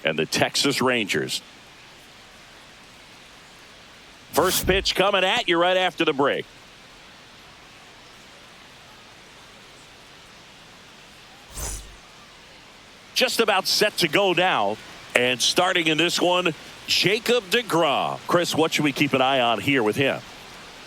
and the Texas Rangers. First pitch coming at you right after the break. Just about set to go now. And starting in this one, Jacob deGrom. Chris, what should we keep an eye on here with him?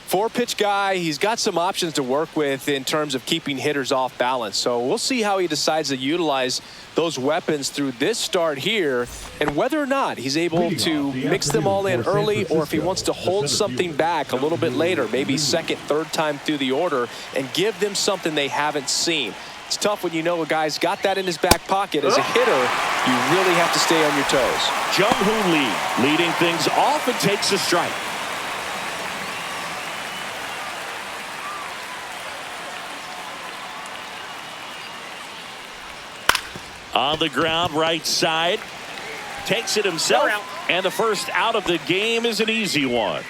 4-pitch guy. He's got some options to work with in terms of keeping hitters off balance. So we'll see how he decides to utilize those weapons through this start here and whether or not he's able to mix them all in early or if he wants to hold something back a little bit later, maybe second, third time through the order and give them something they haven't seen. It's tough when you know a guy's got that in his back pocket. As a hitter, you really have to stay on your toes. Jung-Hoo Lee leading things off and takes a strike. On the ground, right side. Takes it himself. And the first out of the game is an easy one.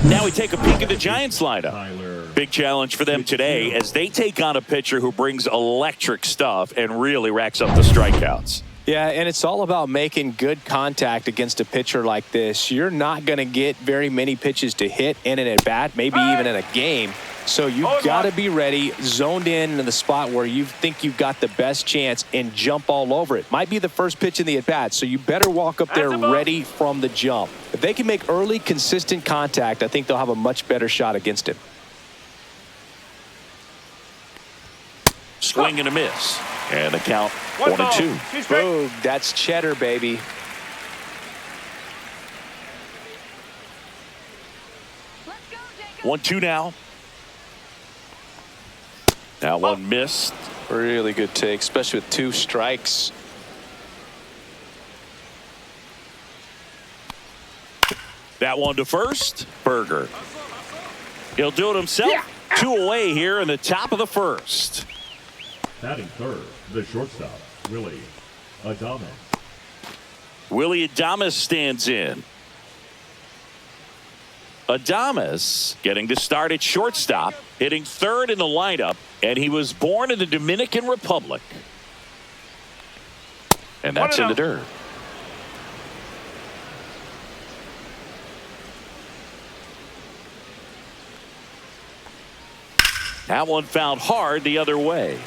Now we take a peek at the Giants lineup. Big challenge for them today as they take on a pitcher who brings electric stuff and really racks up the strikeouts. Yeah, and it's all about making good contact against a pitcher like this. You're not going to get very many pitches to hit in an at-bat, maybe even in a game. So you've got to be ready, zoned in the spot where you think you've got the best chance and jump all over it. Might be the first pitch in the at-bat, so you better walk up there ready from the jump. If they can make early, consistent contact, I think they'll have a much better shot against him. Swing and a miss. And the count 1-2. Boom, that's cheddar, baby. Let's go, Jacob. 1-2 now. That one missed. Really good take, especially with 2 strikes. That one to first. Berger. He'll do it himself. 2 away here in the top of the first. Batting third, the shortstop, Willie Adames. Willie Adames stands in. Adames getting to start at shortstop, hitting third in the lineup, and he was born in the Dominican Republic. And that's in the dirt. That one found hard the other way.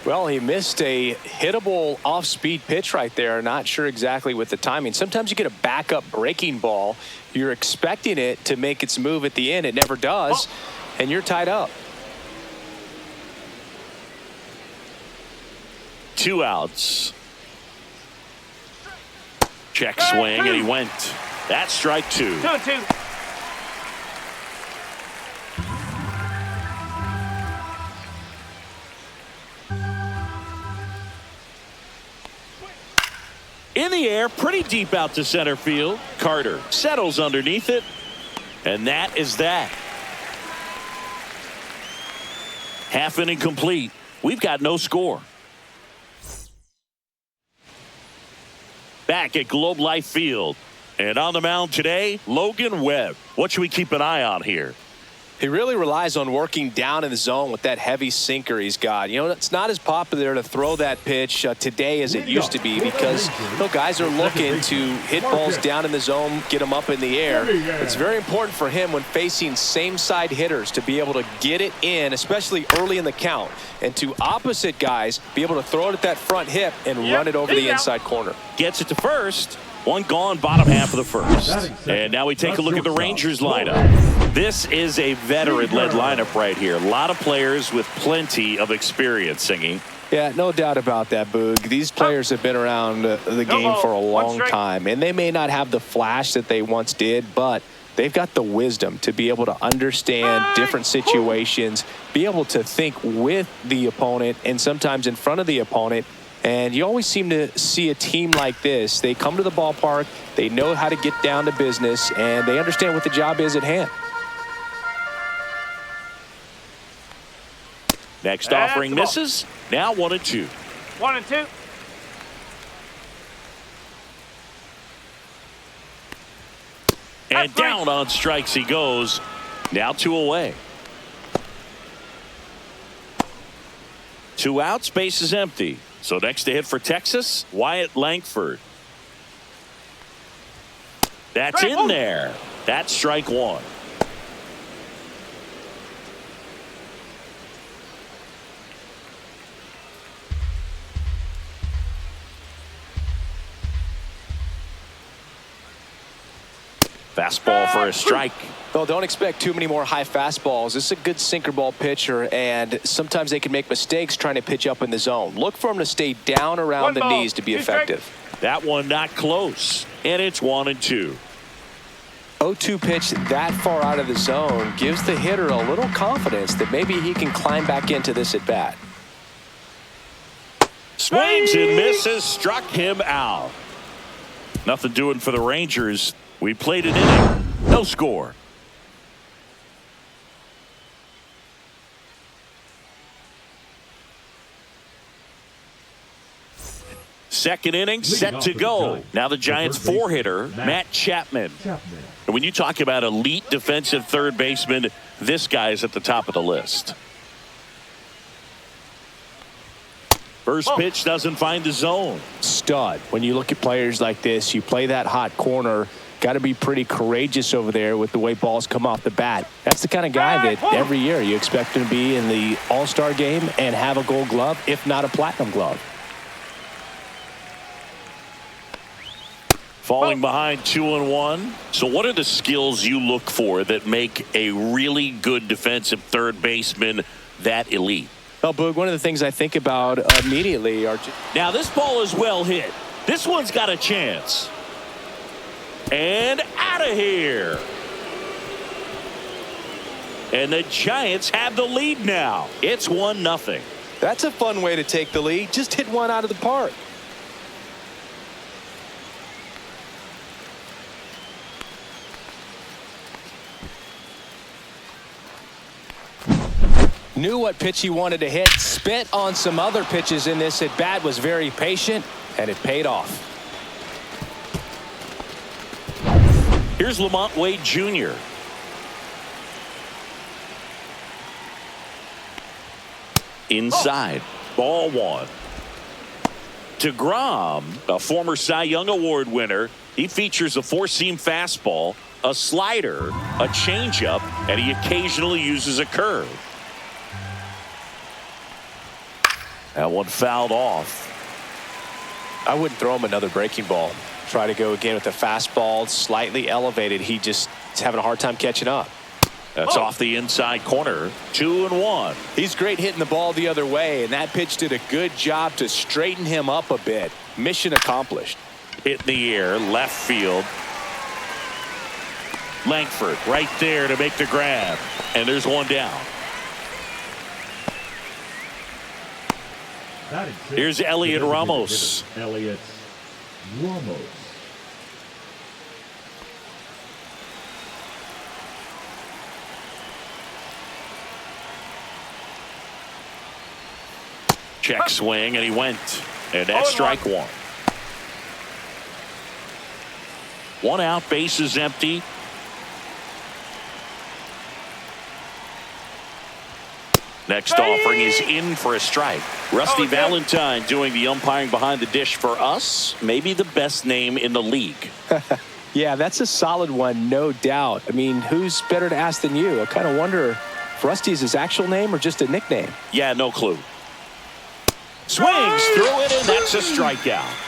Well, he missed a hittable off-speed pitch right there. Not sure exactly with the timing. Sometimes you get a backup breaking ball. You're expecting it to make its move at the end. It never does, and you're tied up. 2 outs. Check swing, and he went. That's strike 2. 2-2. In the air, pretty deep out to center field. Carter settles underneath it, and that is that. Half inning complete. We've got no score. Back at Globe Life Field, and on the mound today, Logan Webb. What should we keep an eye on here? He really relies on working down in the zone with that heavy sinker he's got. You know, it's not as popular to throw that pitch today as it used to be because guys are looking to hit balls down in the zone, get them up in the air. It's very important for him when facing same-side hitters to be able to get it in, especially early in the count, and to opposite guys be able to throw it at that front hip and run it over the inside corner. Gets it to first. One gone, bottom half of the first. And now we take a look at the Rangers lineup. This is a veteran-led lineup right here. A lot of players with plenty of experience, Singing. Yeah, no doubt about that, Boog. These players have been around the game for a long time, and they may not have the flash that they once did, but they've got the wisdom to be able to understand different situations, be able to think with the opponent and sometimes in front of the opponent. And you always seem to see a team like this. They come to the ballpark, they know how to get down to business, and they understand what the job is at hand. Next offering misses. Now 1-2. 1-2. And down on strikes he goes. Now 2 away. 2 outs, base is empty. So next to hit for Texas, Wyatt Langford. That's in there. That's strike one. Fastball for a strike. Well, don't expect too many more high fastballs. This is a good sinker ball pitcher, and sometimes they can make mistakes trying to pitch up in the zone. Look for him to stay down around the knees to be effective. That one not close, and it's 1-2. 0-2 pitch that far out of the zone gives the hitter a little confidence that maybe he can climb back into this at bat. Swings and misses, struck him out. Nothing doing for the Rangers. We played an inning, no score. Second inning set to go. Now the Giants four-hitter, Matt Chapman. And when you talk about elite defensive third baseman, this guy is at the top of the list. First pitch doesn't find the zone. Stud. When you look at players like this, you play that hot corner. Got to be pretty courageous over there with the way balls come off the bat. That's the kind of guy that every year you expect him to be in the All-Star game and have a Gold Glove, if not a Platinum Glove. Falling behind 2-1. So what are the skills you look for that make a really good defensive third baseman that elite? Well, Boog, one of the things I think about immediately are... Now this ball is well hit. This one's got a chance. And out of here. And the Giants have the lead now. It's 1-0. That's a fun way to take the lead. Just hit one out of the park. Knew what pitch he wanted to hit. Spit on some other pitches in this at bat. Was very patient, and it paid off. Here's Lamont Wade Jr. Inside. Ball one. DeGrom, a former Cy Young Award winner. He features a four-seam fastball, a slider, a changeup, and he occasionally uses a curve. That one fouled off. I wouldn't throw him another breaking ball. Try to go again with the fastball, slightly elevated. He just is having a hard time catching up. That's off the inside corner. 2-1. He's great hitting the ball the other way, and that pitch did a good job to straighten him up a bit. Mission accomplished. Hit in the air, left field. Langford right there to make the grab. And there's one down. Here's Elliot Ramos. Elliot Ramos. Check swing, and he went. And that's strike one. One out, bases empty. Next offering is in for a strike. Rusty Valentine doing the umpiring behind the dish for us. Maybe the best name in the league. Yeah, that's a solid one, no doubt. I mean, who's better to ask than you? I kind of wonder if Rusty is his actual name or just a nickname. Yeah, no clue. Swings through it, and that's a strikeout.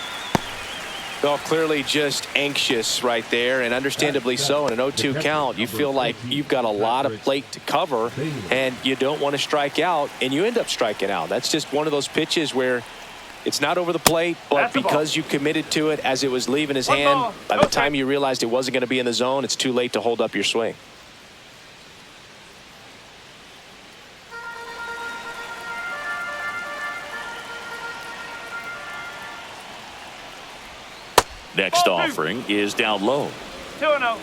Well, clearly just anxious right there, and understandably so. In an 0-2 count, you feel like you've got a lot of plate to cover, and you don't want to strike out, and you end up striking out. That's just one of those pitches where it's not over the plate, but because you committed to it as it was leaving his hand, by the time you realized it wasn't going to be in the zone, it's too late to hold up your swing. Next offering is down low. 2-0.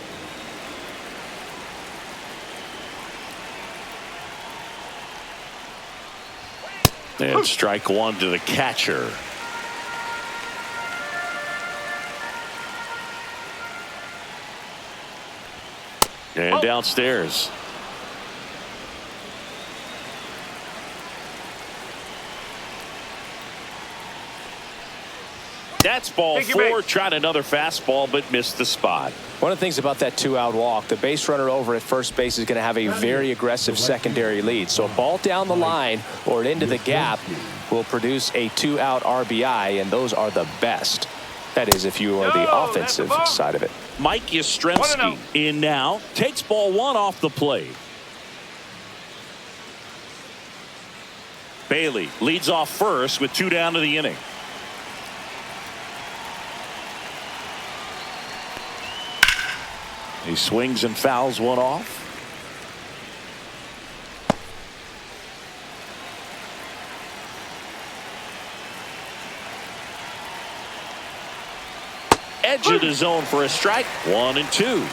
And strike one to the catcher. And downstairs. That's ball 4. Tried another fastball, but missed the spot. One of the things about that 2-out walk, the base runner over at first base is going to have a very aggressive secondary lead. So a ball down the line or into the gap will produce a 2-out RBI, and those are the best. That is, if you are the offensive side of it. Mike Yastrzemski in now. Takes ball 1 off the plate. Bailey leads off first with 2 down to the inning. He swings and fouls one off. Edge of the zone for a strike. 1-2.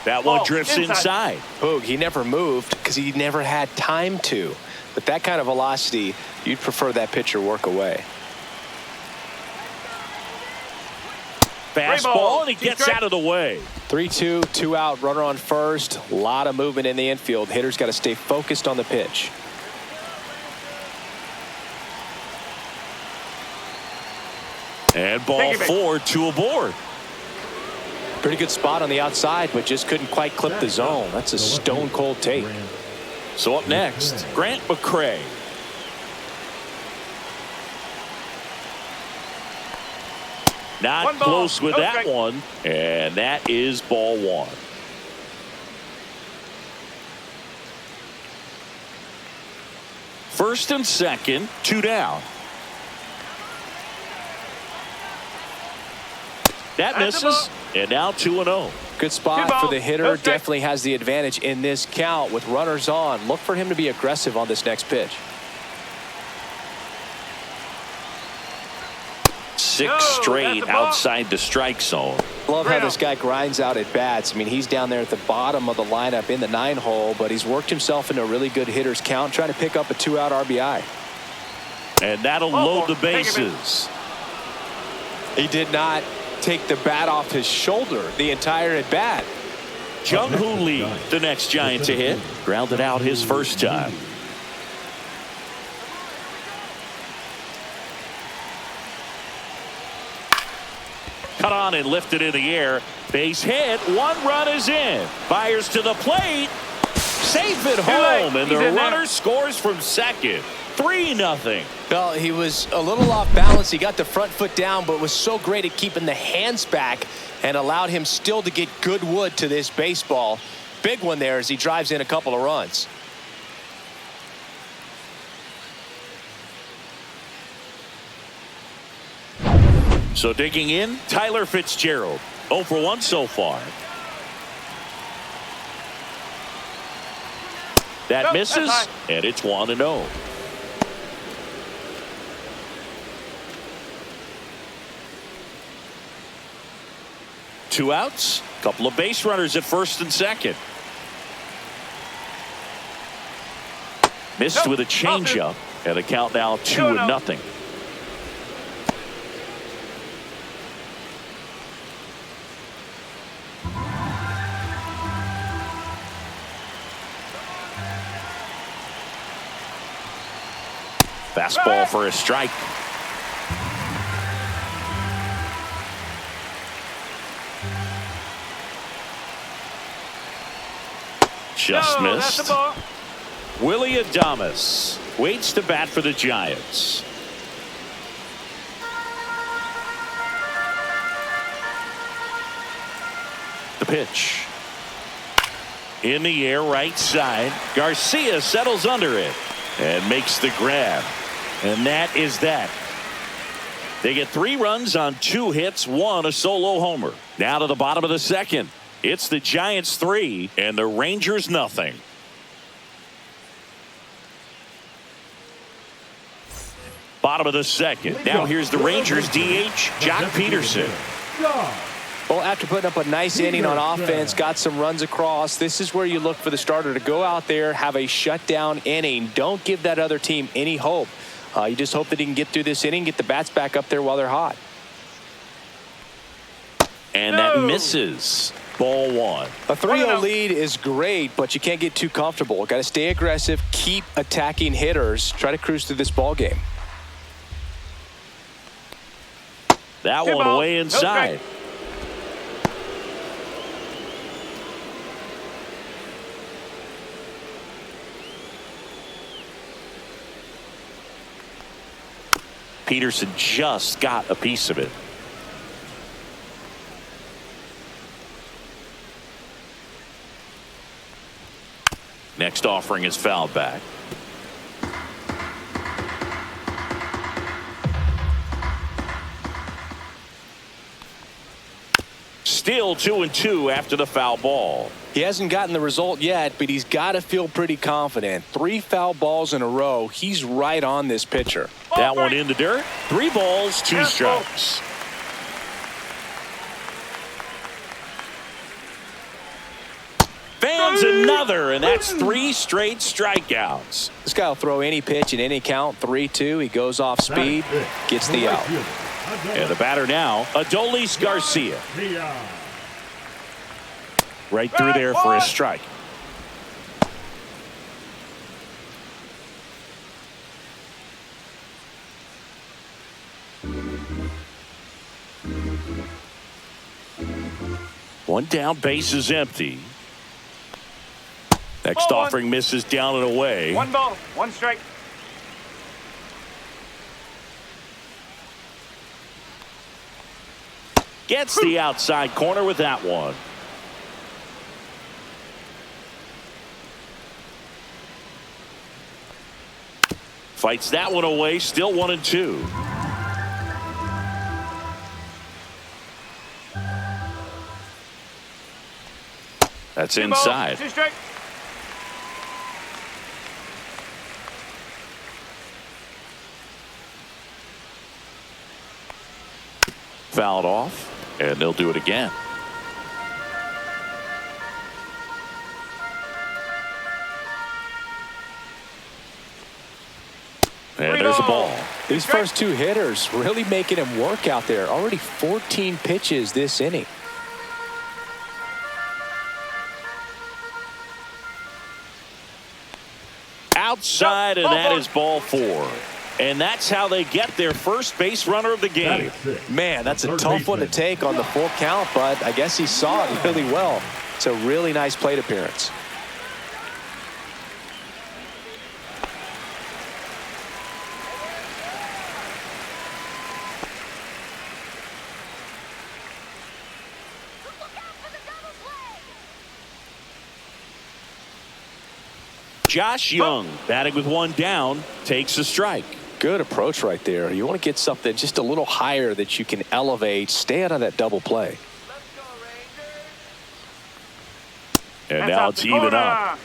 That one drifts inside. Boog, he never moved because he never had time to. But that kind of velocity, you'd prefer that pitcher work away. Fastball, and he gets out of the way. 3-2, 2-out, runner on first. A lot of movement in the infield. Hitter's got to stay focused on the pitch. And ball 4, 2 aboard. Pretty good spot on the outside, but just couldn't quite clip the zone. That's a stone-cold take. So up next, Grant McCray. Not close with that one, and that is ball 1. First and second, 2 down. That misses, and now 2-0. Good spot for the hitter. Definitely has the advantage in this count with runners on. Look for him to be aggressive on this next pitch. 6 straight outside the strike zone. Love how this guy grinds out at bats. I mean, he's down there at the bottom of the lineup in the 9-hole, but he's worked himself into a really good hitter's count, trying to pick up a 2-out RBI. And that'll load the bases. He did not take the bat off his shoulder the entire at bat. Jung-Hoo Lee, the next Giant to hit, grounded out his first time. Cut on and lifted in the air. Base hit. 1 run is in. Fires to the plate. Safe at home, and the runner scores from second. 3-0. Well, he was a little off balance. He got the front foot down, but was so great at keeping the hands back and allowed him still to get good wood to this baseball. Big one there as he drives in a couple of runs. So digging in, Tyler Fitzgerald. 0 for 1 so far. That misses, and it's 1-0. Two outs, couple of base runners at first and second. Missed with a changeup, and a count now 2-0. Fastball for a strike. Just missed. Willie Adames waits to bat for the Giants. The pitch. In the air, right side. Garcia settles under it and makes the grab. And that is that. They get 3 runs on 2 hits, 1 a solo homer. Now to the bottom of the second. It's the Giants 3 and the Rangers nothing. Bottom of the second. Now here's the Rangers DH, Jock Peterson. Well, after putting up a nice inning on offense, got some runs across, this is where you look for the starter to go out there, have a shutdown inning. Don't give that other team any hope. You just hope that he can get through this inning, get the bats back up there while they're hot. And that misses. Ball one. A 3-0 lead is great, but you can't get too comfortable. Got to stay aggressive, keep attacking hitters, try to cruise through this ball game. That Two one balls, way no inside. strike. Peterson just got a piece of it. Next offering is fouled back. Still 2-2 after the foul ball. He hasn't gotten the result yet, but he's got to feel pretty confident. 3 foul balls in a row. He's right on this pitcher. That one in the dirt. 3 balls, 2 strikes. Fans another, and that's 3 straight strikeouts. This guy will throw any pitch in any count. 3-2. He goes off speed, gets the out. And the batter now, Adolis Garcia. Right through there for a strike. One down, base is empty. Next Ball one. offering misses down and away. 1 ball, 1 strike. Gets the outside corner with that one. Fights that one away, still 1-2. That's 2 balls, inside. 2 strike. Fouled off, and they'll do it again. And there's a ball. These first 2 hitters really making him work out there. Already 14 pitches this inning. Outside, and that is ball 4. And that's how they get their first base runner of the game. Man, that's a tough one to take on the full count, but I guess he saw it really well. It's a really nice plate appearance. Josh Young batting with 1 down takes a strike. Good approach right there. You want to get something just a little higher that you can elevate. Stay out of that double play. And now it's even up.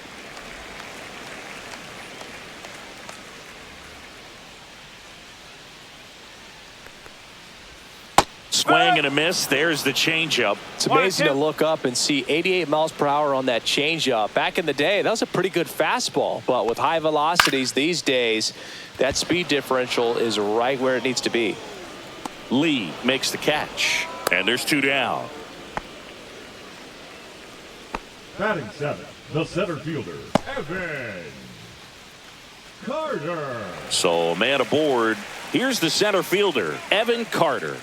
Swing and a miss. There's the changeup. It's amazing to look up and see 88 miles per hour on that changeup. Back in the day, that was a pretty good fastball. But with high velocities these days, that speed differential is right where it needs to be. Lee makes the catch. And there's 2 down. Batting 7th, the center fielder, Evan Carter. So a man aboard. Here's the center fielder, Evan Carter.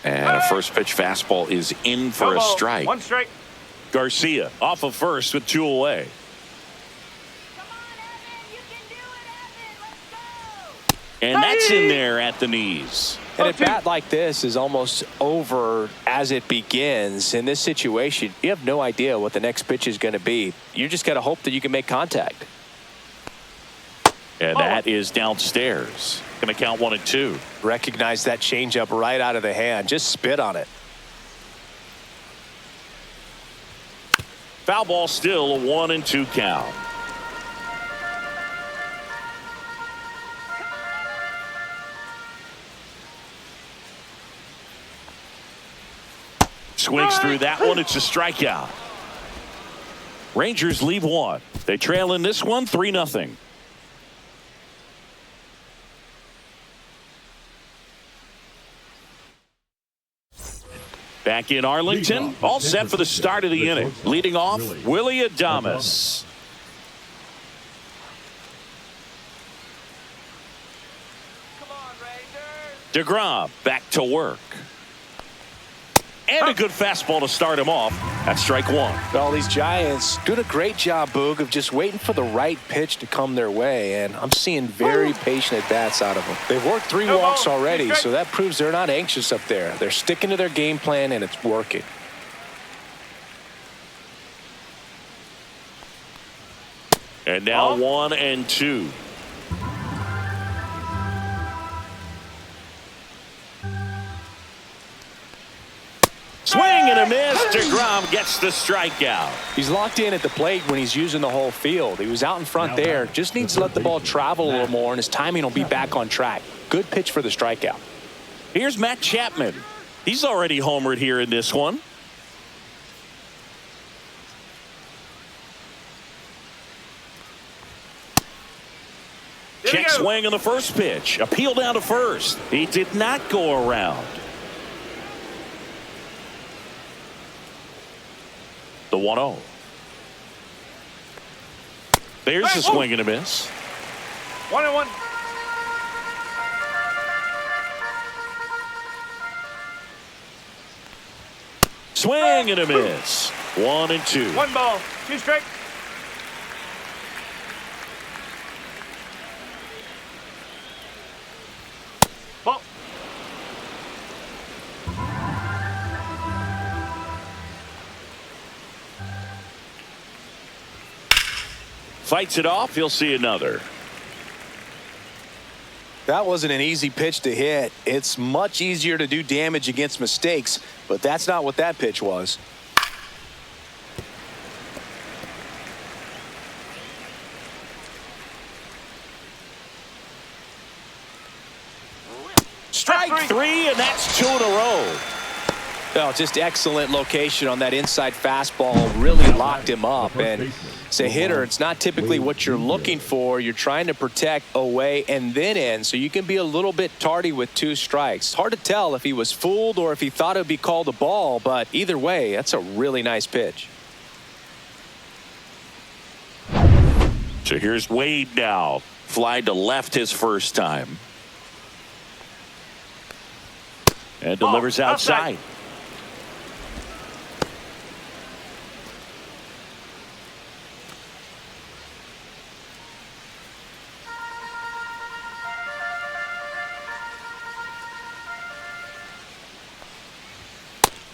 And a first pitch fastball is in for a strike. 1 strike. Garcia off of first with 2 away. Come on, Evan. You can do it, Evan. Let's go. And that's in there at the knees. And a bat like this is almost over as it begins. In this situation, you have no idea what the next pitch is going to be. You just got to hope that you can make contact. And that is downstairs. Going to count 1 and 2. Recognize that changeup right out of the hand. Just spit on it. Foul ball, still a 1 and 2 count. Swings through that one. It's a strikeout. Rangers leave 1. They trail in this one 3-0. Back in Arlington, all set for the start of the inning. Leading off, Willie Adames. DeGrom back to work. And a good fastball to start him off. That's strike one. Well, these Giants doing a great job, Boog, of just waiting for the right pitch to come their way, and I'm seeing very patient at-bats out of them. They've worked 3 walks already, so that proves they're not anxious up there. They're sticking to their game plan, and it's working. And now 1-2. Swing and a miss. DeGrom gets the strikeout. He's locked in at the plate when he's using the whole field. He was out in front there. Just needs to let the ball travel a little more, and his timing will be back on track. Good pitch for the strikeout. Here's Matt Chapman. He's already homered here in this one. Check swing on the first pitch. Appeal down to first. He did not go around. The 1-0. There's a swing and a miss. 1-1. Swing and a miss. 1-2. 1 ball. 2 strikes. Ball. Fights it off. He'll see another. That wasn't an easy pitch to hit. It's much easier to do damage against mistakes, but that's not what that pitch was. Strike 3, and that's 2 in a row. Oh, just excellent location on that inside fastball. Really locked him up. And as a hitter, it's not typically what you're looking for. You're trying to protect away and then in, so you can be a little bit tardy with 2 strikes. It's hard to tell if he was fooled or if he thought it would be called a ball, but either way, that's a really nice pitch. So here's Wade now. Fly to left his first time. And delivers outside.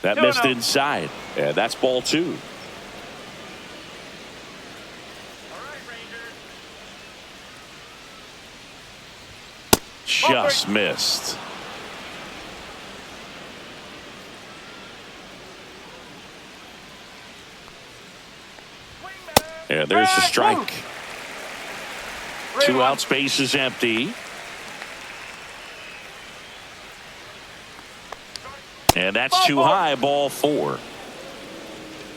That missed inside. And that's ball 2. Just missed. Yeah, there's the strike. 2 out, space is empty. And that's too high, ball 4.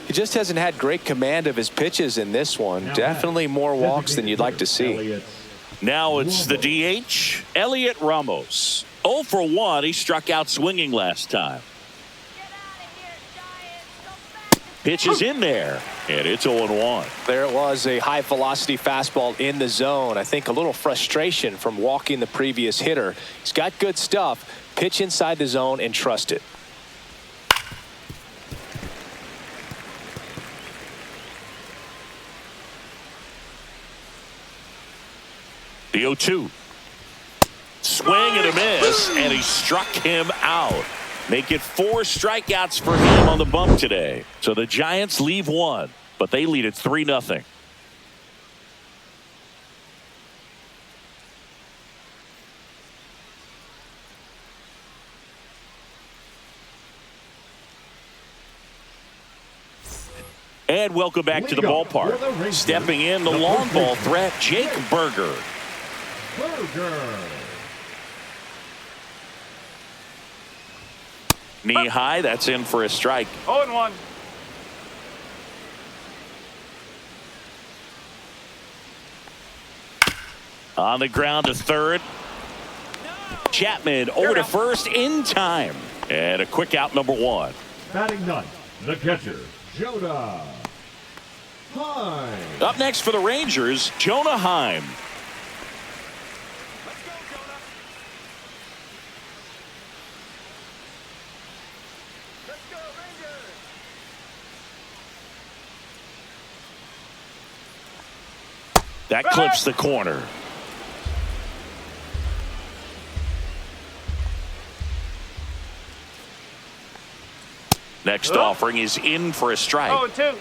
He just hasn't had great command of his pitches in this one. Definitely more walks than you'd like to see. Now it's the DH, Elliot Ramos. 0 for 1. He struck out swinging last time. Pitch is in there, and it's 0-1. There it was, a high velocity fastball in the zone. I think a little frustration from walking the previous hitter. He's got good stuff. Pitch inside the zone and trust it. The 0-2. Swing and a miss, and he struck him out. Make it 4 strikeouts for him on the bump today. So the Giants leave 1, but they lead at 3-0. And welcome back to the ballpark. Stepping in, the long ball threat, Jake Berger. Knee high, that's in for a strike. 0-1. On the ground to third. Chapman over to first in time. And a quick out, number 1. Batting ninth, the catcher, Jonah Heim. Up next for the Rangers, Jonah Heim. Let's go, Jonah. Let's go, Rangers. That clips the corner. Next offering is in for a strike. 0-2.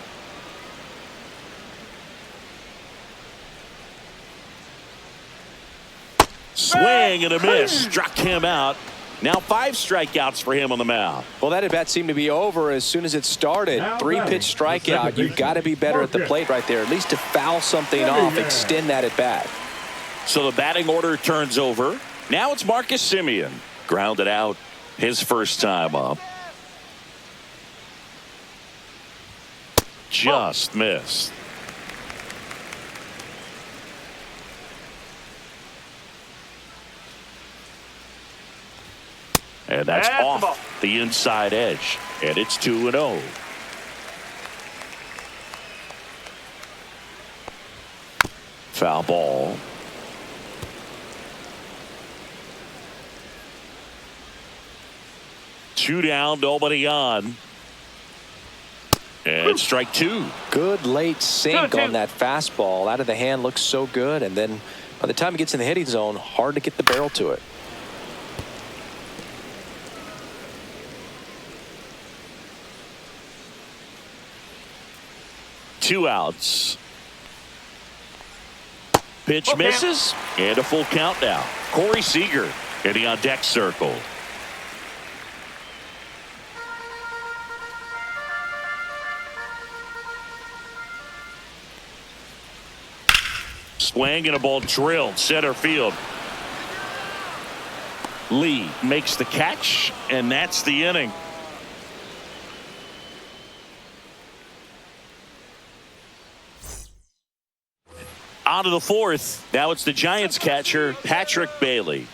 Swing and a miss. Struck him out. Now 5 strikeouts for him on the mound. Well, that at bat seemed to be over as soon as it started. 3-pitch strikeout. You've got to be better at the plate right there, at least to foul something off, extend that at bat. So the batting order turns over. Now it's Marcus Semien. Grounded out his first time up. Just missed. And that's That's the ball. off the inside edge. And it's 2-0. Foul ball. Two down, nobody on. And strike 2. Good late sink 2-2. on that fastball. Out of the hand looks so good. And then by the time it gets in the hitting zone, hard to get the barrel to it. Two outs. Pitch Full count. misses. And a full count now. Corey Seager getting on deck circle. Swing and a ball drilled center field. Lee makes the catch, and that's the inning. On to the fourth. Now it's the Giants catcher, Patrick Bailey.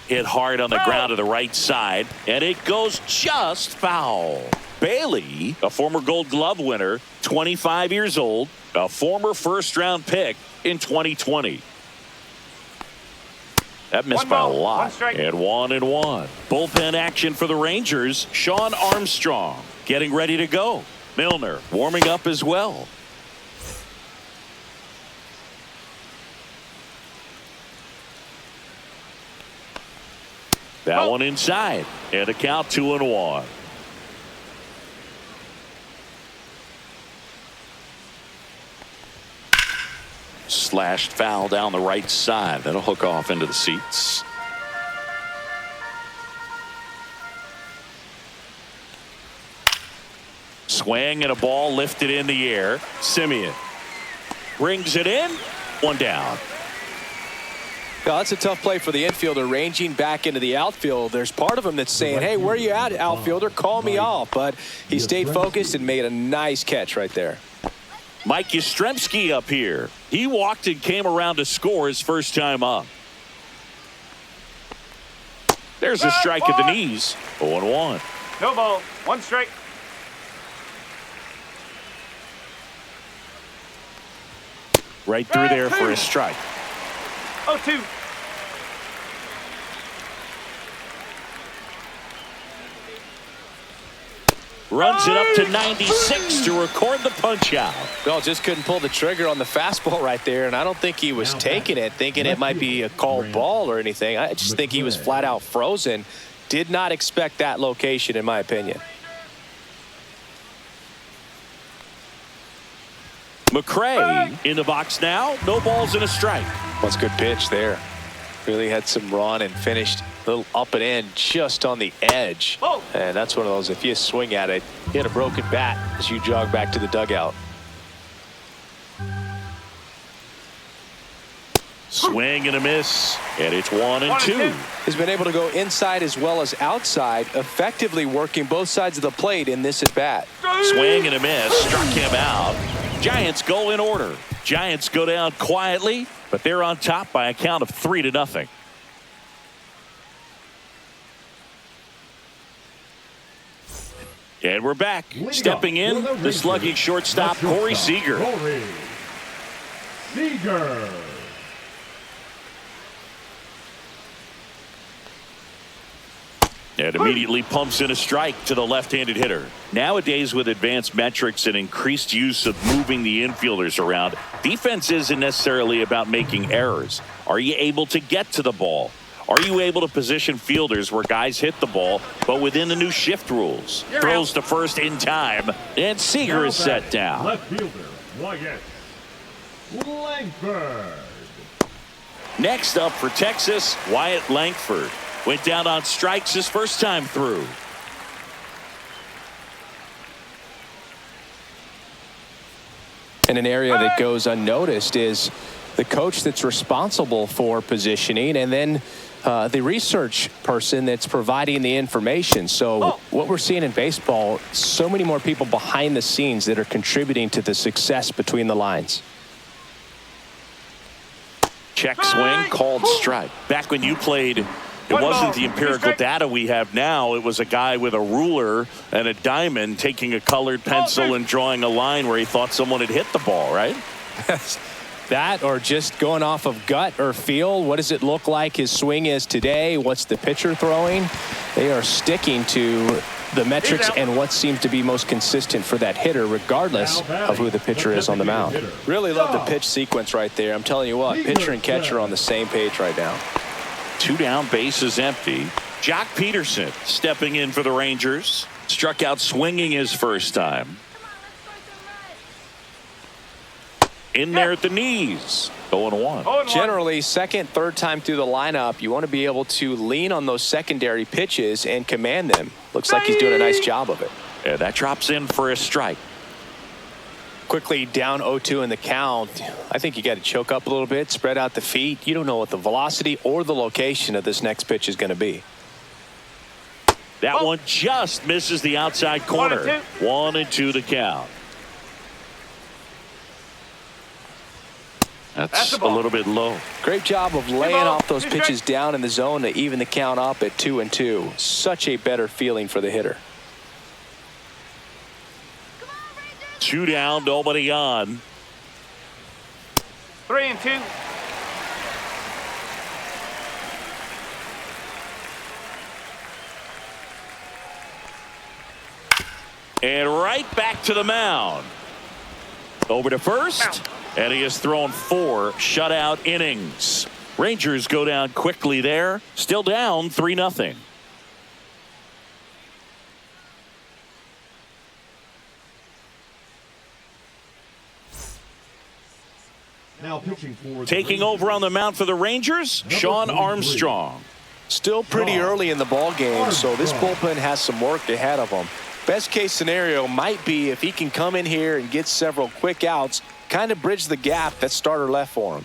Hit hard on the ground to the right side, and it goes just foul. Bailey, a former Gold Glove winner, 25 years old, a former first-round pick in 2020. That missed by a lot. And 1-1. Bullpen action for the Rangers. Sean Armstrong getting ready to go. Milner warming up as well. That one inside. And a count 2-1. Slashed foul down the right side. That'll hook off into the seats. Swing and a ball lifted in the air. Semien brings it in. One down. Well, that's a tough play for the infielder, ranging back into the outfield. There's part of him that's saying, hey, where are you at, outfielder? Call me off. But he stayed focused and made a nice catch right there. Mike Yastrzemski up here. He walked and came around to score his first time up. There's a strike at the knees. 0-1. No ball. 1 strike. Right through there for a strike. 0-2. Runs it up to 96 to record the punch out. Well, just couldn't pull the trigger on the fastball right there, and I don't think he was taking it, thinking it might be a called ball or anything. I just think he was flat out frozen. Did not expect that location, in my opinion. McRae in the box now. No balls and a strike. That's a good pitch there. Really had some run and finished a little up and in just on the edge. Oh. And that's one of those, if you swing at it, hit a broken bat as you jog back to the dugout. Swing and a miss. And it's 1-2. He's been able to go inside as well as outside, effectively working both sides of the plate in this at bat. Swing and a miss. Struck him out. Giants go in order. Giants go down quietly But they're on top by a count of 3-0. And we're back. Stepping in, the slugging shortstop, Corey Seager. Corey Seager. And immediately pumps in a strike to the left-handed hitter. Nowadays, with advanced metrics and increased use of moving the infielders around, defense isn't necessarily about making errors. Are you able to get to the ball? Are you able to position fielders where guys hit the ball, but within the new shift rules? Throws to first in time, and Seager is set down. Left fielder, Wyatt Langford. Next up for Texas, Wyatt Langford. Went down on strikes his first time through. And an area that goes unnoticed is the coach that's responsible for positioning, and then the research person that's providing the information. So what we're seeing in baseball, so many more people behind the scenes that are contributing to the success between the lines. Check swing, called strike. Back when you played, it wasn't the empirical data we have now. It was a guy with a ruler and a diamond taking a colored pencil and drawing a line where he thought someone had hit the ball, right? That, or just going off of gut or feel. What does it look like his swing is today? What's the pitcher throwing? They are sticking to the metrics and what seems to be most consistent for that hitter, regardless of who the pitcher is on the mound. Really love the pitch sequence right there. I'm telling you what, pitcher and catcher are on the same page right now. 2 down, bases empty. Jock Peterson stepping in for the Rangers. Struck out swinging his first time. In there at the knees. 0-1. Generally, second, third time through the lineup, you want to be able to lean on those secondary pitches and command them. Looks like he's doing a nice job of it. Yeah, that drops in for a strike. Quickly down 0-2 in the count. I think you got to choke up a little bit, spread out the feet. You don't know what the velocity or the location of this next pitch is going to be. That one just misses the outside corner. 1-2 the count. That's a little bit low. Great job of laying off those pitches down in the zone to even the count up at 2-2. Such a better feeling for the hitter. 2 down, nobody on. 3-2. And right back to the mound. Over to first. And he has thrown 4 shutout innings. Rangers go down quickly there. Still down 3-0. Now pitching for Taking over on the mound for the Rangers, Sean Armstrong. Still pretty early in the ball game, so this bullpen has some work ahead of them. Best case scenario might be if he can come in here and get several quick outs, kind of bridge the gap that starter left for him.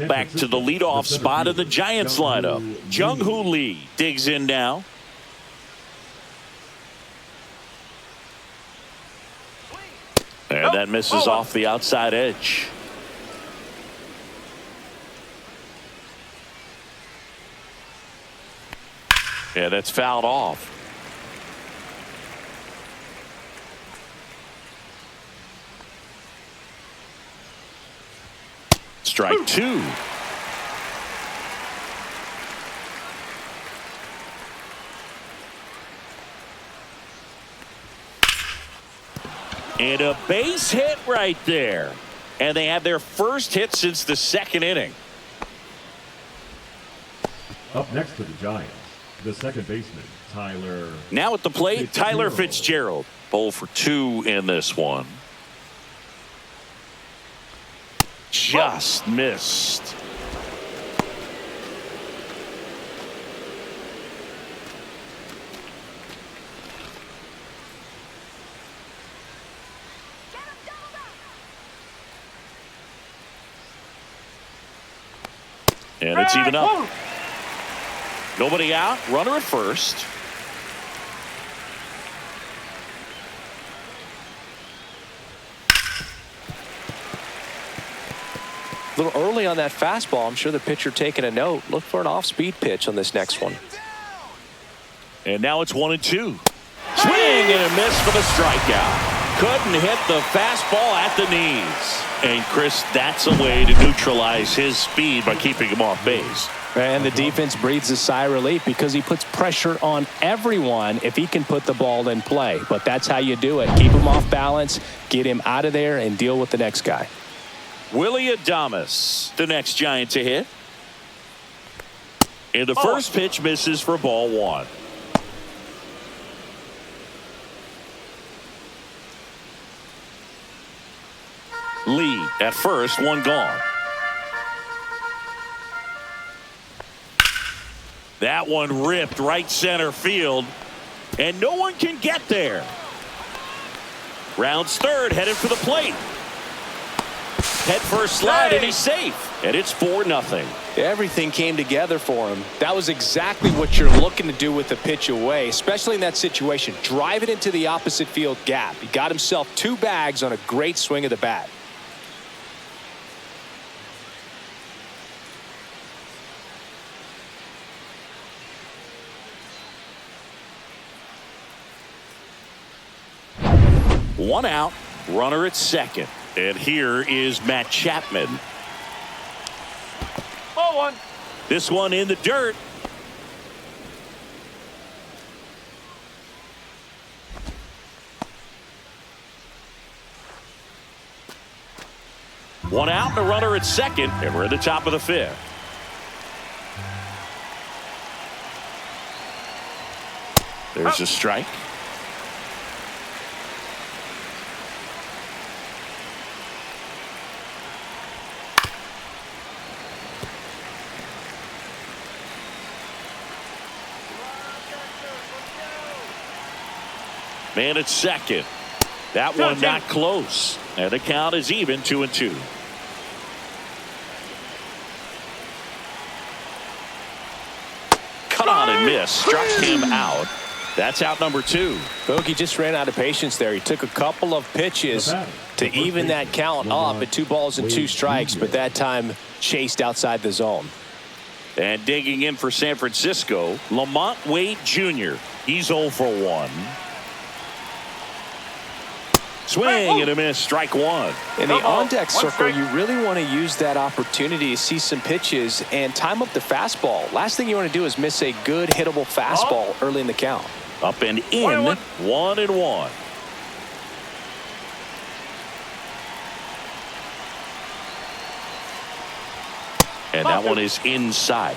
Back to the leadoff spot of the Giants lineup. Jung-Hoo Lee digs in now. And that misses off the outside edge. Yeah, that's fouled off. Strike 2. And a base hit right there. And they have their first hit since the second inning. Up next for the Giants, the second baseman, Tyler. Now at the plate, Tyler Fitzgerald. 0 for 2 in this one. Just missed. And it's even up. Nobody out. Runner at first. A little early on that fastball. I'm sure the pitcher taking a note. Look for an off-speed pitch on this next one. And now it's 1-2. Swing and a miss for the strikeout. Couldn't hit the fastball at the knees. And Chris, that's a way to neutralize his speed by keeping him off base. And the defense breathes a sigh of relief because he puts pressure on everyone if he can put the ball in play. But that's how you do it. Keep him off balance, get him out of there, and deal with the next guy. Willie Adames, the next Giant to hit. And the first pitch misses for ball one. Lee at first, one gone. That one ripped right center field, and no one can get there. Rounds third, headed for the plate. Head first slide, and he's safe. And it's 4-0. Everything came together for him. That was exactly what you're looking to do with the pitch away, especially in that situation. Drive it into the opposite field gap. He got himself 2 bags on a great swing of the bat. One out, runner at second. And here is Matt Chapman. Ball one. This one in the dirt. One out and a runner at second, and we're at the top of the 5th. There's a strike. Man at second. That one not close. And the count is even, 2-2. Cut on and miss. Struck him out. That's out number 2. Bogey just ran out of patience there. He took a couple of pitches to even that count up at 2 balls and 2 strikes, but that time chased outside the zone. And digging in for San Francisco, Lamont Wade Jr. He's 0 for 1. Swing and a miss, strike 1. In the on-deck circle, you really want to use that opportunity to see some pitches and time up the fastball. Last thing you want to do is miss a good hittable fastball early in the count. Up and in, 1-1. And that one is inside.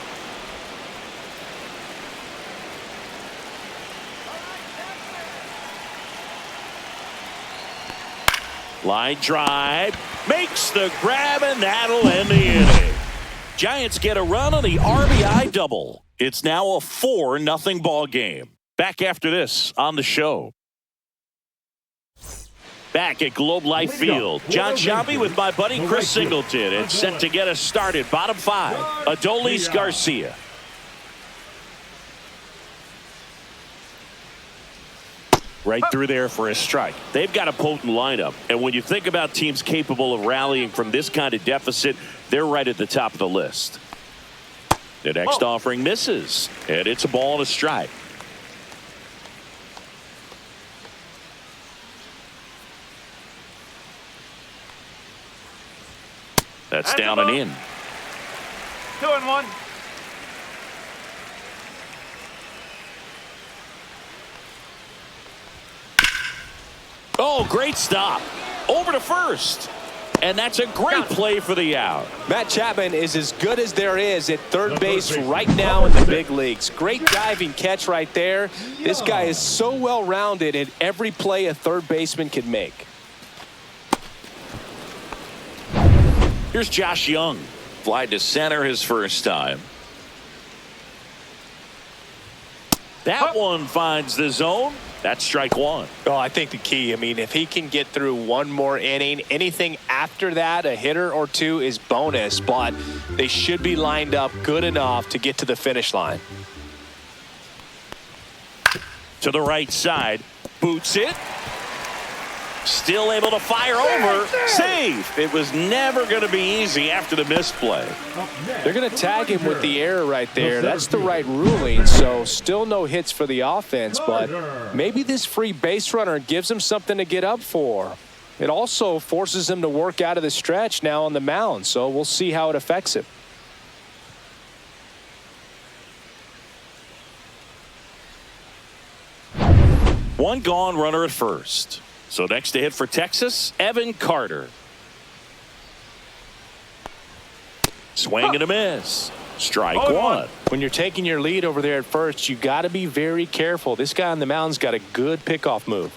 Line drive, makes the grab, and that'll end the inning. Giants get a run on the RBI double. It's now a 4-0 ball game. Back after this on the show. Back at Globe Life Field, John Sciambi with my buddy Chris Singleton. It's set to get us started. Bottom 5, Adolis Garcia. Right through there for a strike. They've got a potent lineup. And when you think about teams capable of rallying from this kind of deficit, they're right at the top of the list. The next offering misses. And it's a ball and a strike. That's down and in. 2-1. Oh, great stop. Over to first. And that's a great play for the out. Matt Chapman is as good as there is at third base right now in the big leagues. Great diving catch right there. This guy is so well-rounded at every play a third baseman can make. Here's Josh Young. Fly to center his first time. That one finds the zone. That's strike 1. Oh, I think the key, if he can get through one more inning, anything after that, a hitter or 2 is bonus, but they should be lined up good enough to get to the finish line. To the right side, boots it. Still able to fire over. Safe. It was never going to be easy after the misplay. They're going to tag him with the error right there. That's the right ruling. So still no hits for the offense, but maybe this free base runner gives him something to get up for. It also forces him to work out of the stretch now on the mound. So we'll see how it affects him. One gone, runner at first. So next to hit for Texas, Evan Carter. Swing and a miss. Strike one. When you're taking your lead over there at first, you got to be very careful. This guy on the mound's got a good pickoff move.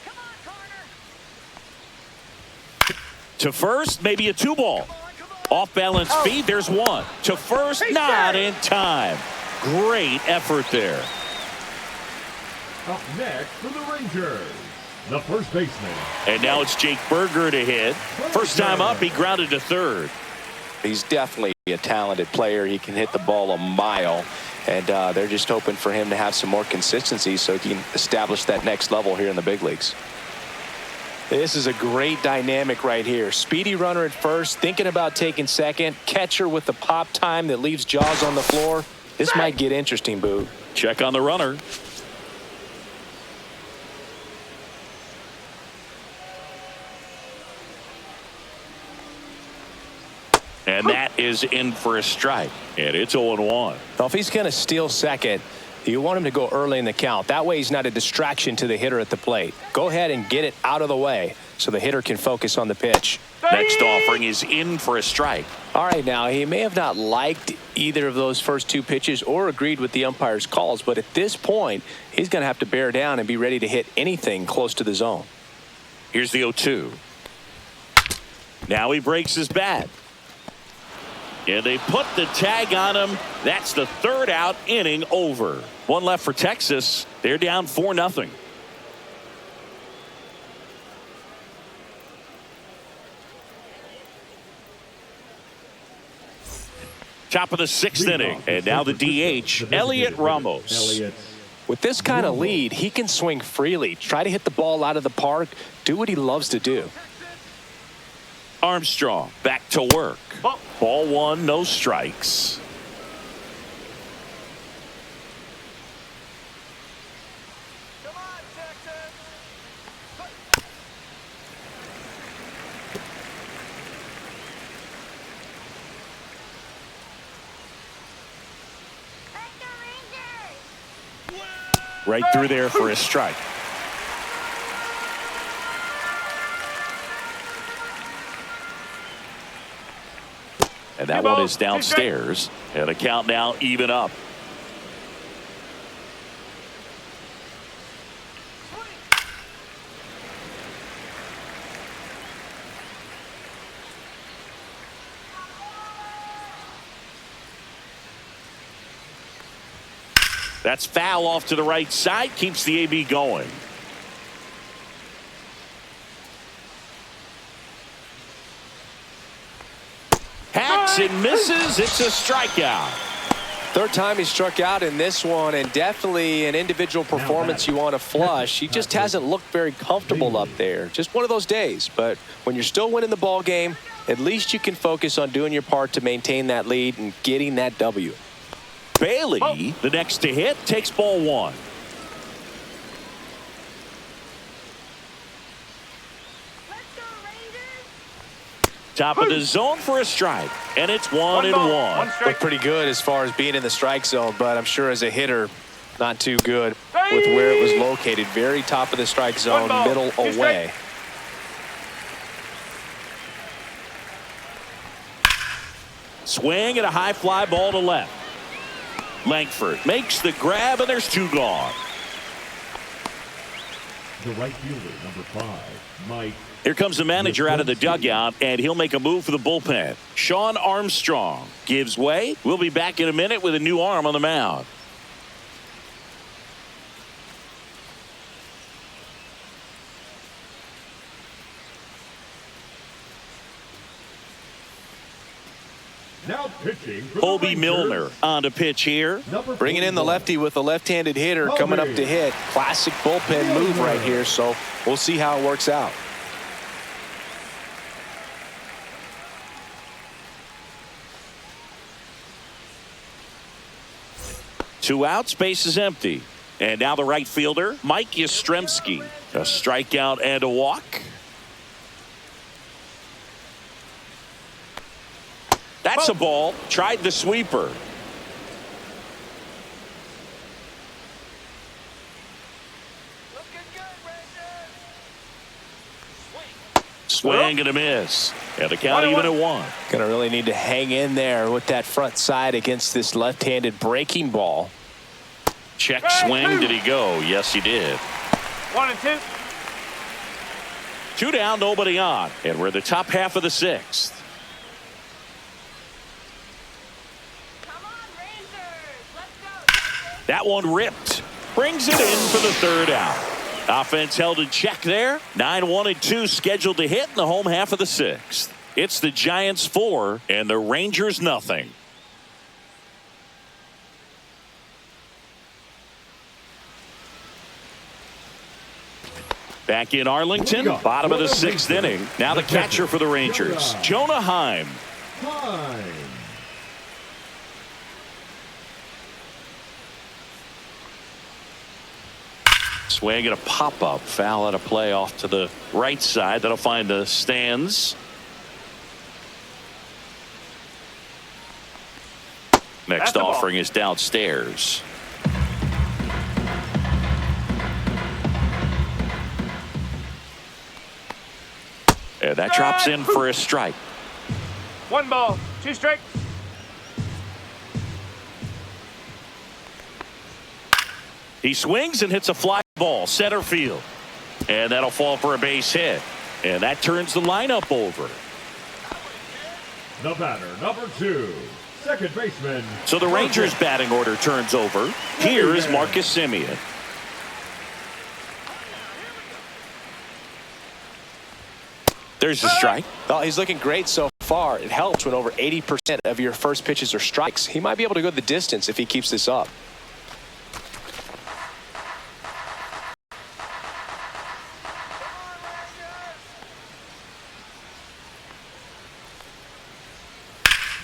Come on, Carter. To first, maybe a 2-ball. Off balance feed, there's one. To first, not in time. Great effort there. Up next for the Rangers, the first baseman. And now it's Jake Berger to hit. First time up, he grounded to third. He's definitely a talented player. He can hit the ball a mile, and they're just hoping for him to have some more consistency so he can establish that next level here in the big leagues. This is a great dynamic right here. Speedy runner at first, thinking about taking second. Catcher with the pop time that leaves Jaws on the floor. This might get interesting, Boo. Check on the runner. And that is in for a strike. And it's 0-1. Now, if he's going to steal second, you want him to go early in the count. That way he's not a distraction to the hitter at the plate. Go ahead and get it out of the way so the hitter can focus on the pitch. Next offering is in for a strike. All right, now, he may have not liked either of those first two pitches or agreed with the umpire's calls, but at this point, he's going to have to bear down and be ready to hit anything close to the zone. Here's the 0-2. Now he breaks his bat. And they put the tag on him. That's the third out, inning over. One left for Texas. They're down 4-0. Top of the sixth inning. And now the DH, Elliot Ramos. With this kind of lead, he can swing freely. Try to hit the ball out of the park. Do what he loves to do. Armstrong back to work. Ball one, no strikes. Come on, Texas. Take the Rangers. Right through there for a strike. And that one is downstairs. And a count now even up. That's foul off to the right side. Keeps the AB going. Hacks and misses. It's a strikeout. Third time he struck out in this one, and definitely an individual performance you want to flush. He just hasn't looked very comfortable up there. Just one of those days. But when you're still winning the ball game, at least you can focus on doing your part to maintain that lead and getting that W. Bailey, the next to hit, takes ball one. Let's go, Rangers. Top of the zone for a strike. And it's 1-1. Looked pretty good as far as being in the strike zone, but I'm sure as a hitter, not too good with where it was located. Very top of the strike zone, middle away. Swing and a high fly ball to left. Langford makes the grab, and there's two gone. The right fielder, number 5, Mike. Here comes the manager out of the dugout, and he'll make a move for the bullpen. Sean Armstrong gives way. We'll be back in a minute with a new arm on the mound. Now pitching for the Colby Rangers, Milner on to pitch here. number Bringing in the 41. lefty with a left-handed hitter coming up to hit. Classic bullpen move right here, so we'll see how it works out. Two outs, base is empty. And now the right fielder, Mike Yastrzemski. A strikeout and a walk. That's a ball. Tried the sweeper. Swing and a miss. And the count even at 1. Gonna really need to hang in there with that front side against this left-handed breaking ball. Check swing. Did he go? Yes, he did. 1 and 2. 2 down, nobody on. And we're in the top half of the 6th. Come on, Rangers. Let's go. That one ripped. Brings it in for the 3rd out. Offense held in check there. 9-1 and 2 scheduled to hit in the home half of the 6th. It's the Giants 4 and the Rangers nothing. Back in Arlington, bottom of the 6th inning. Now the catcher for the Rangers, Jonah Heim. Time. Swing and a pop-up. Foul out of play off to the right side. That'll find the stands. Next offering is downstairs. And that drops in for a strike. 1 ball, 2 strikes. He swings and hits a fly ball center field. And that'll fall for a base hit. And that turns the lineup over. The batter, number 2, second baseman. So the Rangers batting order turns over. Here is Marcus Semien. There's a strike. Well, he's looking great so far. It helps when over 80% of your first pitches are strikes. He might be able to go the distance if he keeps this up.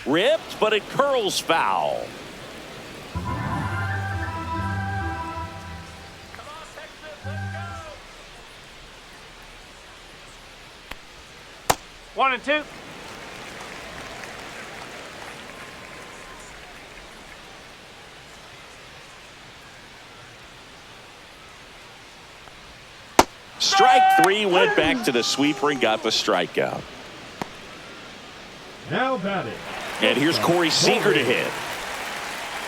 Ripped, but it curls foul. Come on, Texas, let's go. 1 and 2. Strike 3, went back to the sweeper and got the strikeout. Now batting. And here's Corey Seager to hit.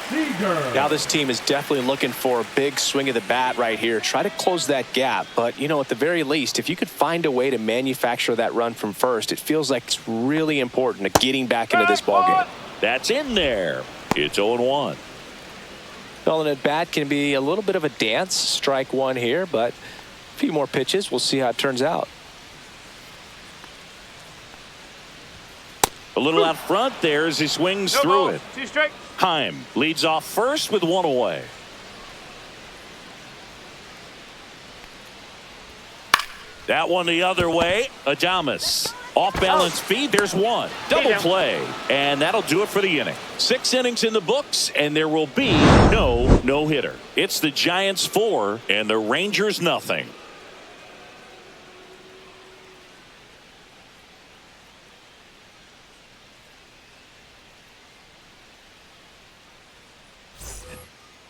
Seager. Now this team is definitely looking for a big swing of the bat right here. Try to close that gap. But, you know, at the very least, if you could find a way to manufacture that run from first, it feels like it's really important to getting back into this ballgame. That's in there. It's 0-1. Well, an at bat can be a little bit of a dance. Strike 1 here, but a few more pitches. We'll see how it turns out. A little out front there as he swings No through ball, it. 2 strikes. Heim leads off first with 1 away. That one the other way. Adames. Off balance feed. There's 1. Double play. And that'll do it for the inning. 6 innings in the books, and there will be no hitter. It's the Giants 4 and the Rangers nothing.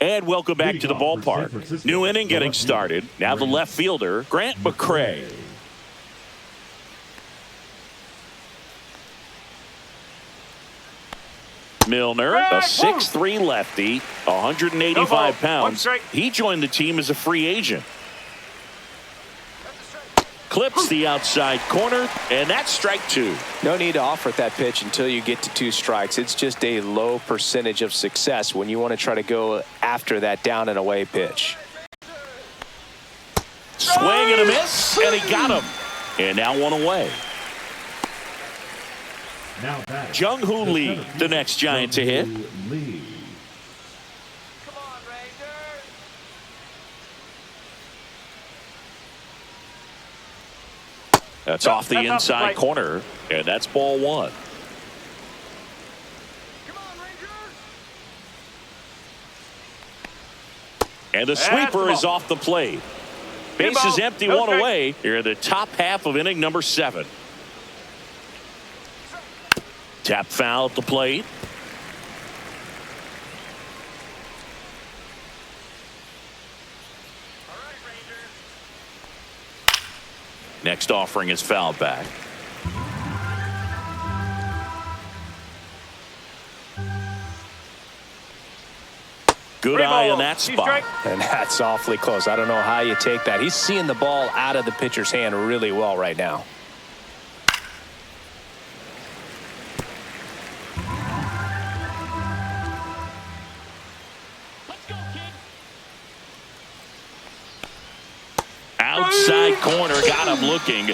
And welcome back to the ballpark. New inning getting started. Now the left fielder, Grant McCray. Milner, a 6'3 lefty, 185 pounds. He joined the team as a free agent. Clips the outside corner, and that's strike 2. No need to offer that pitch until you get to 2 strikes. It's just a low percentage of success when you want to try to go after that down and away pitch. Swing and a miss, and he got him. And now 1 away. Now batting, Jung-Hoo the Lee, center the fielder, next Giant to hit. Jung-Hoo Lee. Come on, Rangers. That's Nope, off the that's off the inside plate. corner, and that's ball one. Come on, Rangers. And the That's sweeper the is ball. off the plate. Good Bases ball. empty, No one strike. away. Here in the top half of inning number 7. Tap foul at the plate. All right, Rangers. Next offering is fouled back. Good Three eye balls, on that two spot. strike. And that's awfully close. I don't know how you take that. He's seeing the ball out of the pitcher's hand really well right now. Outside corner, got him looking.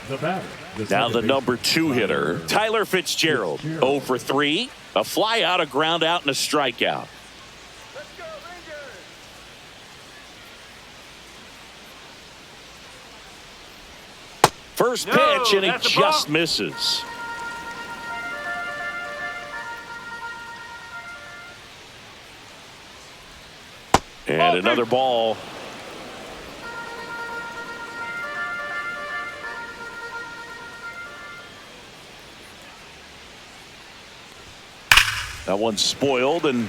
The batter, Now the second number baseman, 2 hitter, Tyler Fitzgerald. 0 for 3. A fly out, a ground out, and a strikeout. Let's go, Rangers. First No, pitch, and he that's a ball. just misses. And another ball. That one's spoiled, and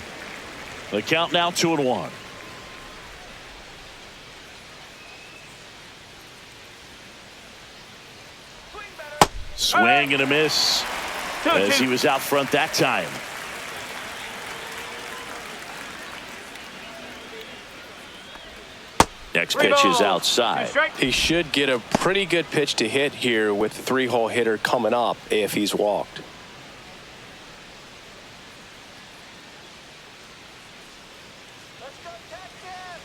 the count now 2-1. Swing better. Swing and a miss as he was out front that time. Next Three pitch is balls, two outside. strikes. He should get a pretty good pitch to hit here with the 3-hole hitter coming up if he's walked. Let's go, Texas.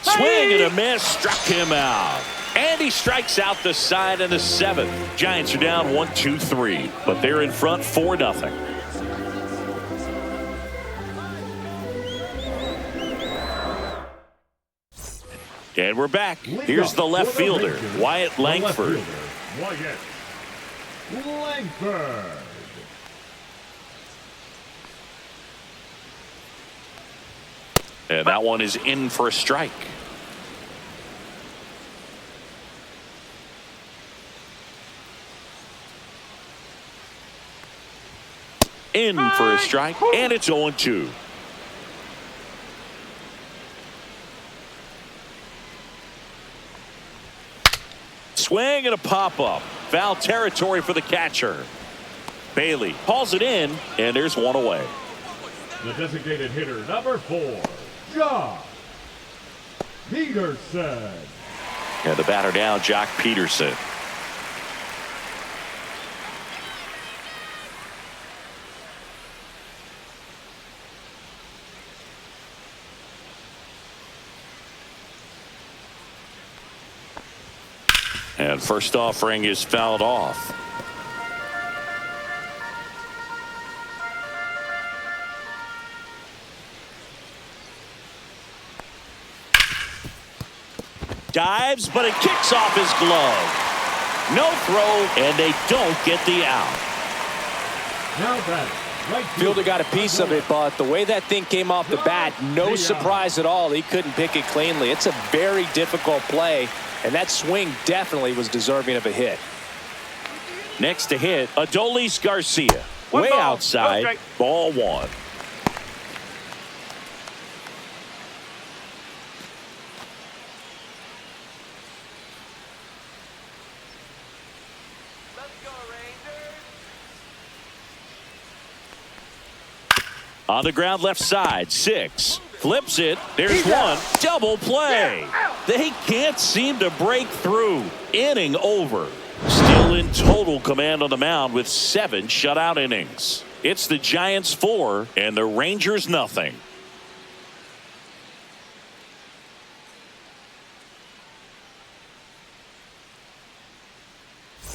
Swing and a miss, struck him out. And he strikes out the side in the 7th. Giants are down 1-2-3, but they're in front 4-0. And we're back. Here's the left fielder, Wyatt Langford. Wyatt Langford. And that one is in for a strike. In for a strike, and it's 0-2. Swing and a pop-up. Foul territory for the catcher. Bailey hauls it in, and there's one away. The designated hitter, number 4, Jock Peterson. And the batter down, Jock Peterson. And first offering is fouled off. Dives, but it kicks off his glove. No throw, and they don't get the out. Now batting, right Fielder got a piece of it, but the way that thing came off the bat, no surprise at all. He couldn't pick it cleanly. It's a very difficult play, and that swing definitely was deserving of a hit. Next to hit, Adolis Garcia. One Way ball, no outside, strike. ball 1. Let's go, Rangers. On the ground left side, 6. Flips it. There's one. Double play. They can't seem to break through. Inning over. Still in total command on the mound with 7 shutout innings. It's the Giants 4 and the Rangers nothing.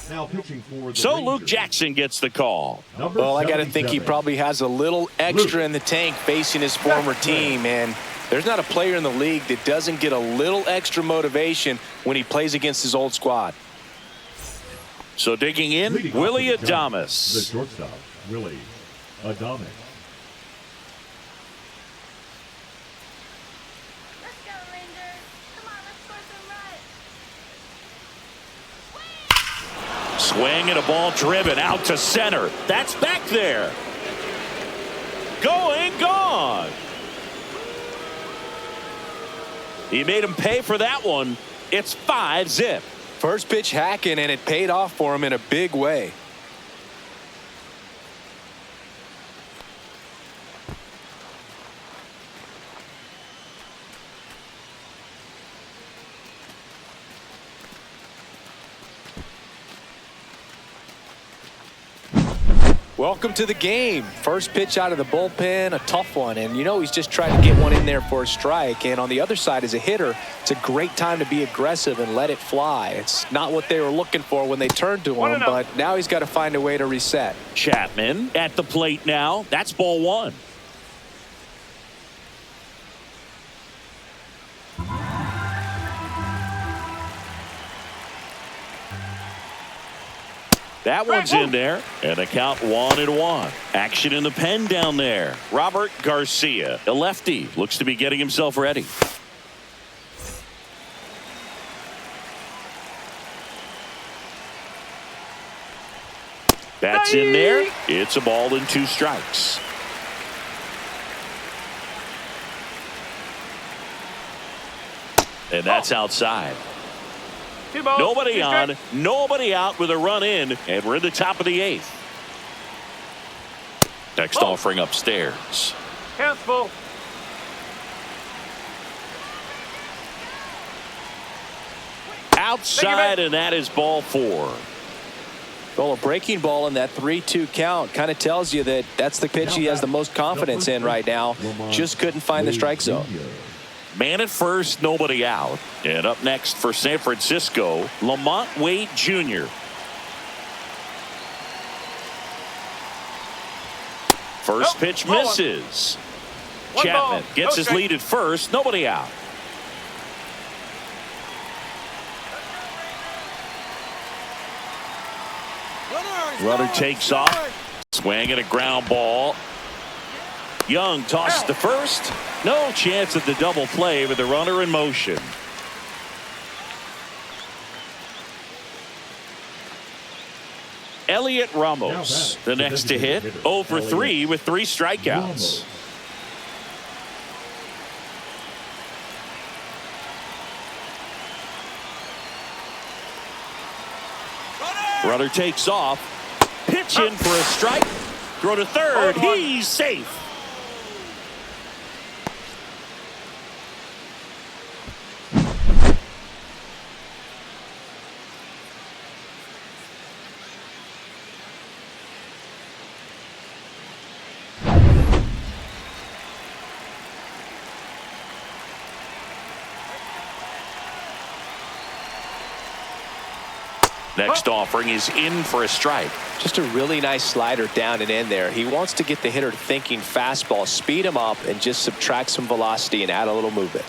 Now pitching for the So Luke Rangers, Jackson gets the call. number Well, I got to think he 77. probably has a little extra in the tank facing his former team. And there's not a player in the league that doesn't get a little extra motivation when he plays against his old squad. So digging in, Leading off Willie for the Giants, The Adames. shortstop, Willie Adames. Let's go, Rangers. Come on, let's score some runs. Swing and a ball driven out to center. That's back there. Going, gone. He made him pay for that one. It's 5-zip. First pitch hacking, and it paid off for him in a big way. Welcome to the game. First pitch out of the bullpen, a tough one. And you know he's just trying to get one in there for a strike. And on the other side, as a hitter, it's a great time to be aggressive and let it fly. It's not what they were looking for when they turned to him, but now he's got to find a way to reset. Chapman at the plate now. That's ball one. That one's in there, and a count 1-1. Action in the pen down there. Robert Garcia, a lefty, looks to be getting himself ready. That's in there. It's a ball and 2 strikes. And that's outside. Nobody on, nobody out with a run in, and we're in the top of the 8th. Next offering upstairs. Count's full. Outside, and that is ball 4. Well, a breaking ball in that 3-2 count kind of tells you that that's the pitch he has the most confidence in right now. Just couldn't find the strike zone. Man at first, nobody out. And up next for San Francisco, Lamont Wade Jr. First pitch misses. Chapman gets his lead at first, nobody out. Runner takes off. Swing and a ground ball. Young tosses to first. No chance at the double play with the runner in motion. Elliot Ramos, the next to hit, 0 for 3 with 3 strikeouts. Runner takes off. Pitch in for a strike. Throw to third. He's safe. Next offering is in for a strike. Just a really nice slider down and in there. He wants to get the hitter thinking fastball, speed him up, and just subtract some velocity and add a little movement.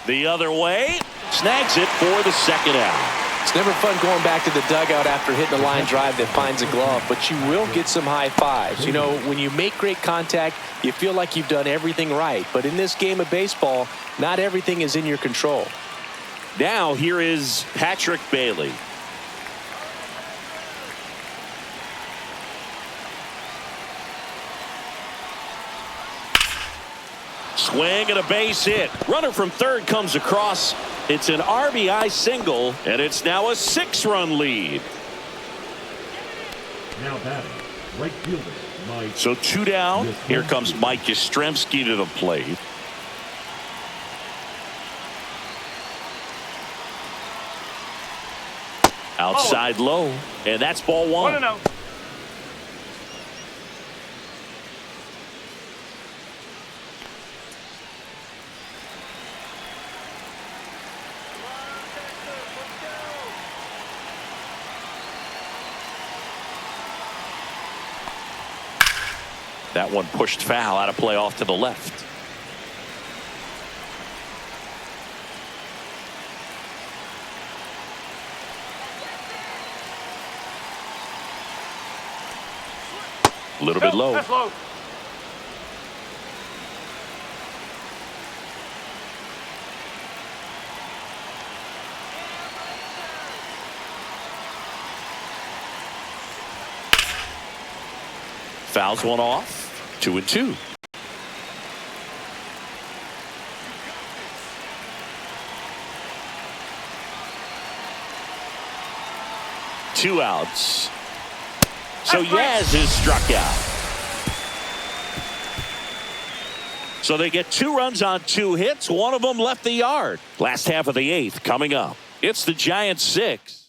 The other way. Snags it for the second out. It's never fun going back to the dugout after hitting a line drive that finds a glove, but you will get some high fives. You know, when you make great contact, you feel like you've done everything right. But in this game of baseball, not everything is in your control. Now here is Patrick Bailey. Swing and a base hit. Runner from third comes across. It's an RBI single, and it's now a 6-run lead. Now batting, right fielder, Mike. So 2 down. Here comes Mike Yastrzemski to the plate. Outside low, and that's ball 1. 1-0. That one pushed foul out of play off to the left. A little bit low. That's low. Fouls one off. 2-2. Two outs. So Yaz is struck out. So they get 2 runs on 2 hits. One of them left the yard. Last half of the 8th coming up. It's the Giants 6.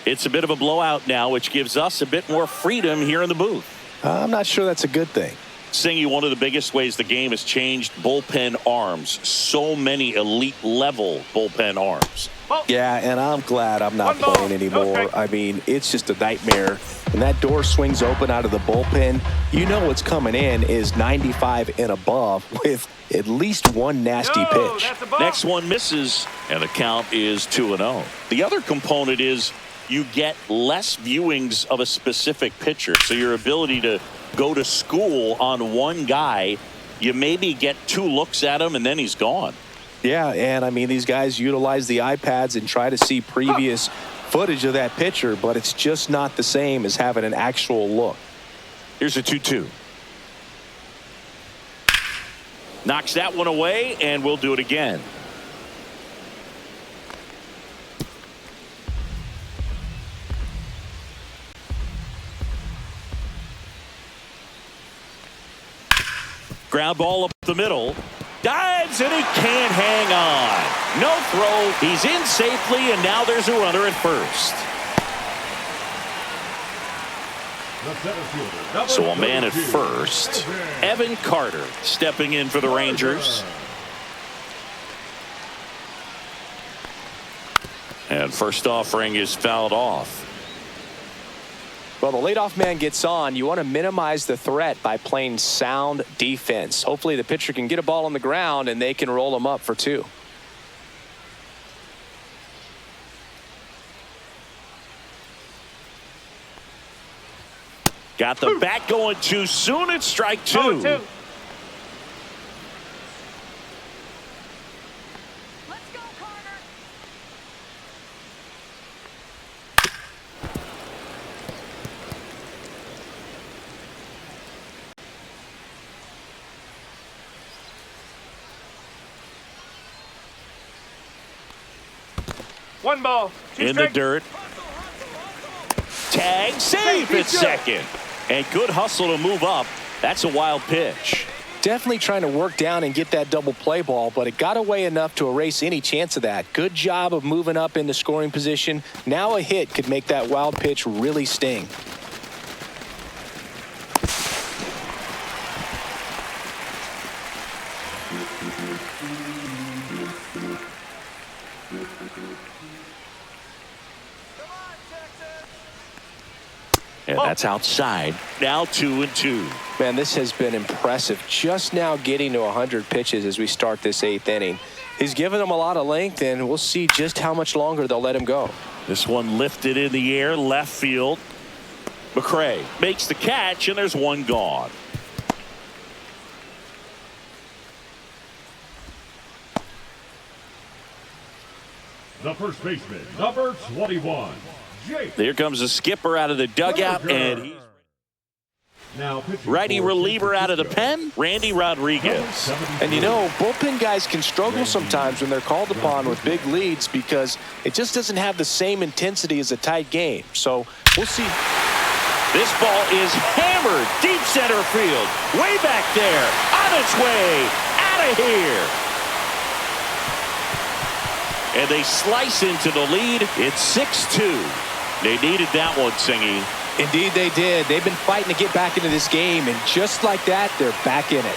It's a bit of a blowout now, which gives us a bit more freedom here in the booth. I'm not sure that's a good thing. Singy, one of the biggest ways the game has changed, bullpen arms. So many elite level bullpen arms. Yeah, and I'm glad I'm not playing anymore. Okay. I mean, it's just a nightmare. When that door swings open out of the bullpen, you know what's coming in is 95 and above with at least one nasty pitch. That's a ball. Next one misses, and the count is 2-0. The other component is you get less viewings of a specific pitcher. So your ability to go to school on one guy, you maybe get 2 looks at him and then he's gone. Yeah, and I mean, these guys utilize the iPads and try to see previous footage of that pitcher, but it's just not the same as having an actual look. Here's a 2-2. Knocks that one away, and we'll do it again. Ground ball up the middle. Dives, and he can't hang on. No throw. He's in safely, and now there's a runner at first. So a man at first. Evan Carter stepping in for the Rangers. And first offering is fouled off. Well, the leadoff man gets on. You want to minimize the threat by playing sound defense. Hopefully the pitcher can get a ball on the ground and they can roll him up for 2. Got the bat going too soon. It's strike 2. 0-2. Let's go, Carter. One ball. 2 In the strikes. dirt. Tag, safe at second. And good hustle to move up. That's a wild pitch. Definitely trying to work down and get that double play ball, but it got away enough to erase any chance of that. Good job of moving up into scoring position. Now a hit could make that wild pitch really sting. And that's outside. Now 2-2. Man, this has been impressive. Just now getting to 100 pitches as we start this 8th inning. He's given them a lot of length, and we'll see just how much longer they'll let him go. This one lifted in the air, left field. McRae makes the catch, and there's one gone. The first baseman, number 21, Jake. Here comes the skipper out of the dugout, and he's Now pitching righty for reliever San out of the Francisco, pen, Randy Rodriguez. number 73. And you know, bullpen guys can struggle sometimes when they're called upon with big leads because it just doesn't have the same intensity as a tight game. So we'll see. This ball is hammered deep center field. Way back there. On its way. Out of here. And they slice into the lead. It's 6-2. They needed that one, Singy. Indeed they did. They've been fighting to get back into this game, and just like that, they're back in it.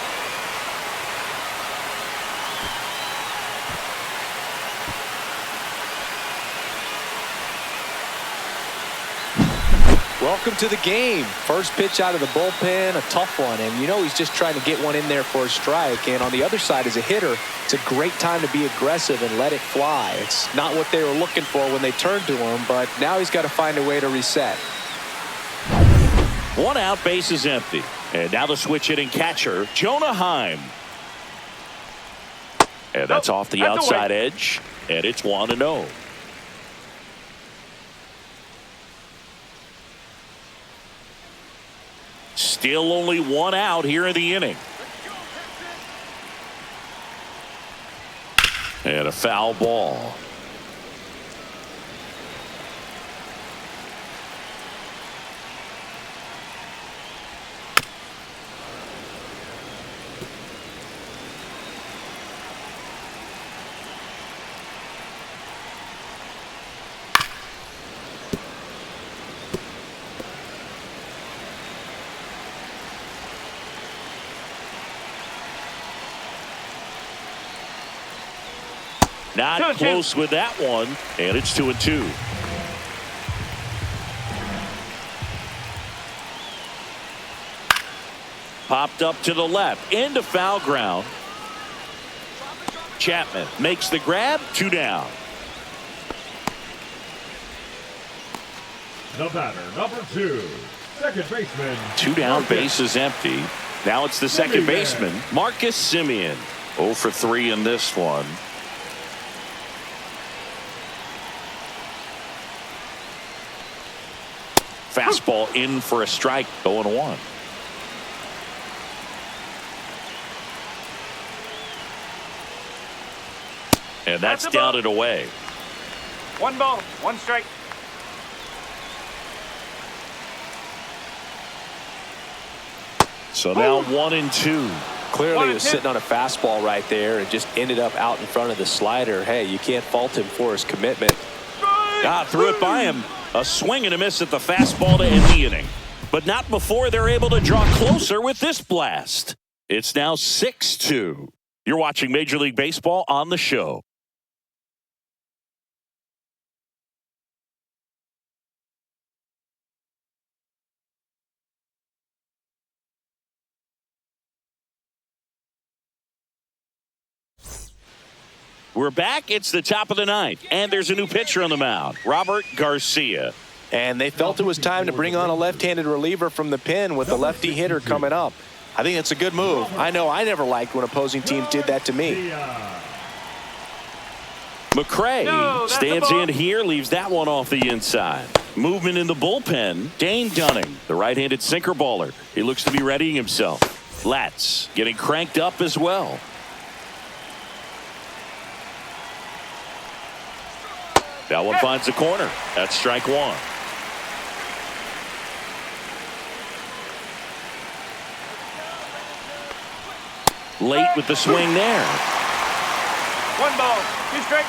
Well, Welcome to the game. First pitch out of the bullpen, a tough one. And you know he's just trying to get one in there for a strike. And on the other side, as a hitter, it's a great time to be aggressive and let it fly. It's not what they were looking for when they turned to him, but now he's got to find a way to reset. One out, base is empty. And now the switch hitting catcher, Jonah Heim. And that's off the outside edge. And it's 1-0. Still only one out here in the inning. And a foul ball. Not close with that one, and it's 2-2. Popped up to the left, into foul ground. Chapman makes the grab, 2 down. The batter, number 2, second baseman. 2 down, base is empty. Now it's the second baseman, Marcus Semien. 0 for 3 in this one. Fastball in for a strike, 0-1. And that's down and away. 1 ball, 1 strike. So now 1-2. Clearly he was sitting on a fastball right there and just ended up out in front of the slider. Hey, you can't fault him for his commitment. Threw it by him. A swing and a miss at the fastball to end the inning. But not before they're able to draw closer with this blast. It's now 6-2. You're watching Major League Baseball on the show. We're back. It's the top of the 9th, and there's a new pitcher on the mound, Robert Garcia. And they felt it was time to bring on a left-handed reliever from the pen with the lefty hitter coming up. I think it's a good move. I know I never liked when opposing teams did that to me. McRae stands in here, leaves that one off the inside. Movement in the bullpen, Dane Dunning, the right-handed sinker baller. He looks to be readying himself. Latz getting cranked up as well. That one finds the corner. That's strike 1. Late with the swing there. 1 ball, 2 strike.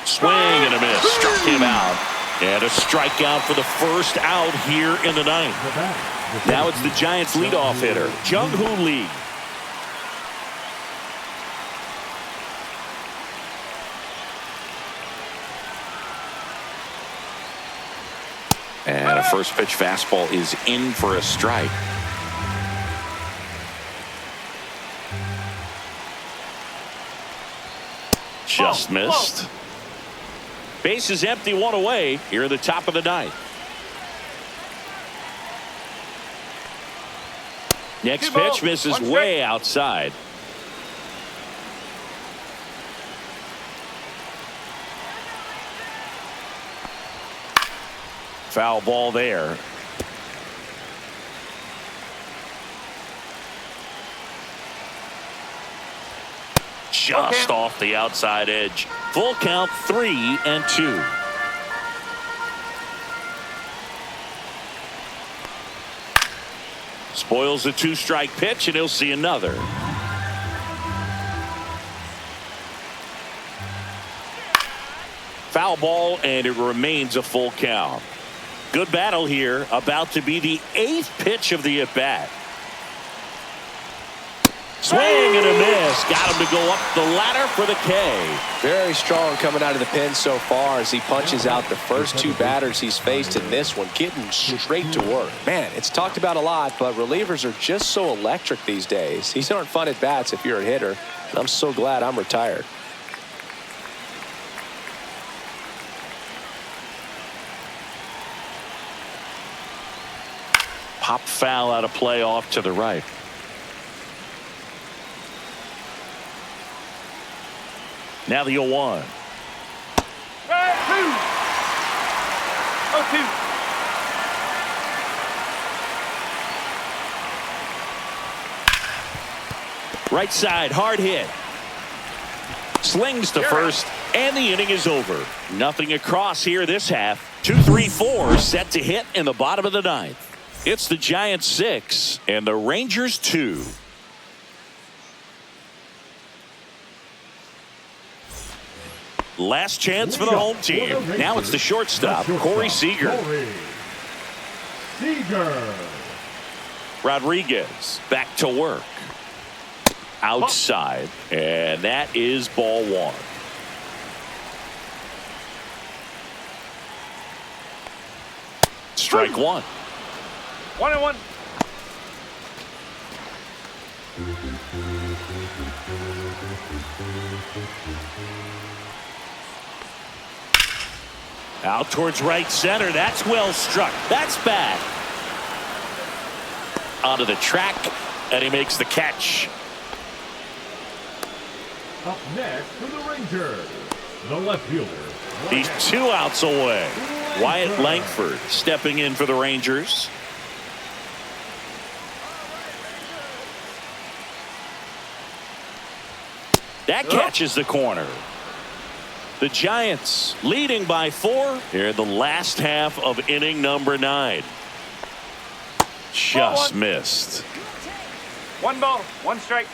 Swing and a miss. Struck him out. And a strikeout for the first out here in the 9th. Now it's the Giants' leadoff hitter, Jung-Hoo Lee. And a first pitch fastball is in for a strike. Just missed. Base is empty, 1 away here at the top of the 9th. Next pitch misses way outside. Foul ball there. Just off the outside edge. Full count, 3-2. Spoils a 2-strike pitch, and he'll see another. Foul ball, and it remains a full count. Good battle here, about to be the 8th pitch of the at-bat. Swing and a miss. Got him to go up the ladder for the K. Very strong coming out of the pen so far as he punches out the first two batters he's faced in this one, getting straight to work. Man, it's talked about a lot, but relievers are just so electric these days. These aren't fun at bats if you're a hitter. I'm so glad I'm retired. Pop foul out of play off to the right. Now the 0-1. 2. Right side, hard hit. Slings to first, and the inning is over. Nothing across here this half. 2-3-4 set to hit in the bottom of the ninth. It's the Giants 6 and the Rangers 2. Last chance for the home team. Now it's the shortstop, Corey Seager. Rodriguez back to work. Outside, and that is ball one. Strike one. 1-1. Out towards right center. That's well struck. That's bad. Onto the track, and he makes the catch. Up next for the Rangers, the left fielder. He's 2 outs away. Wyatt Langford stepping in for the Rangers. That catches the corner. The Giants leading by 4 here in the last half of inning number 9. Just missed. 1 ball, 1 strike.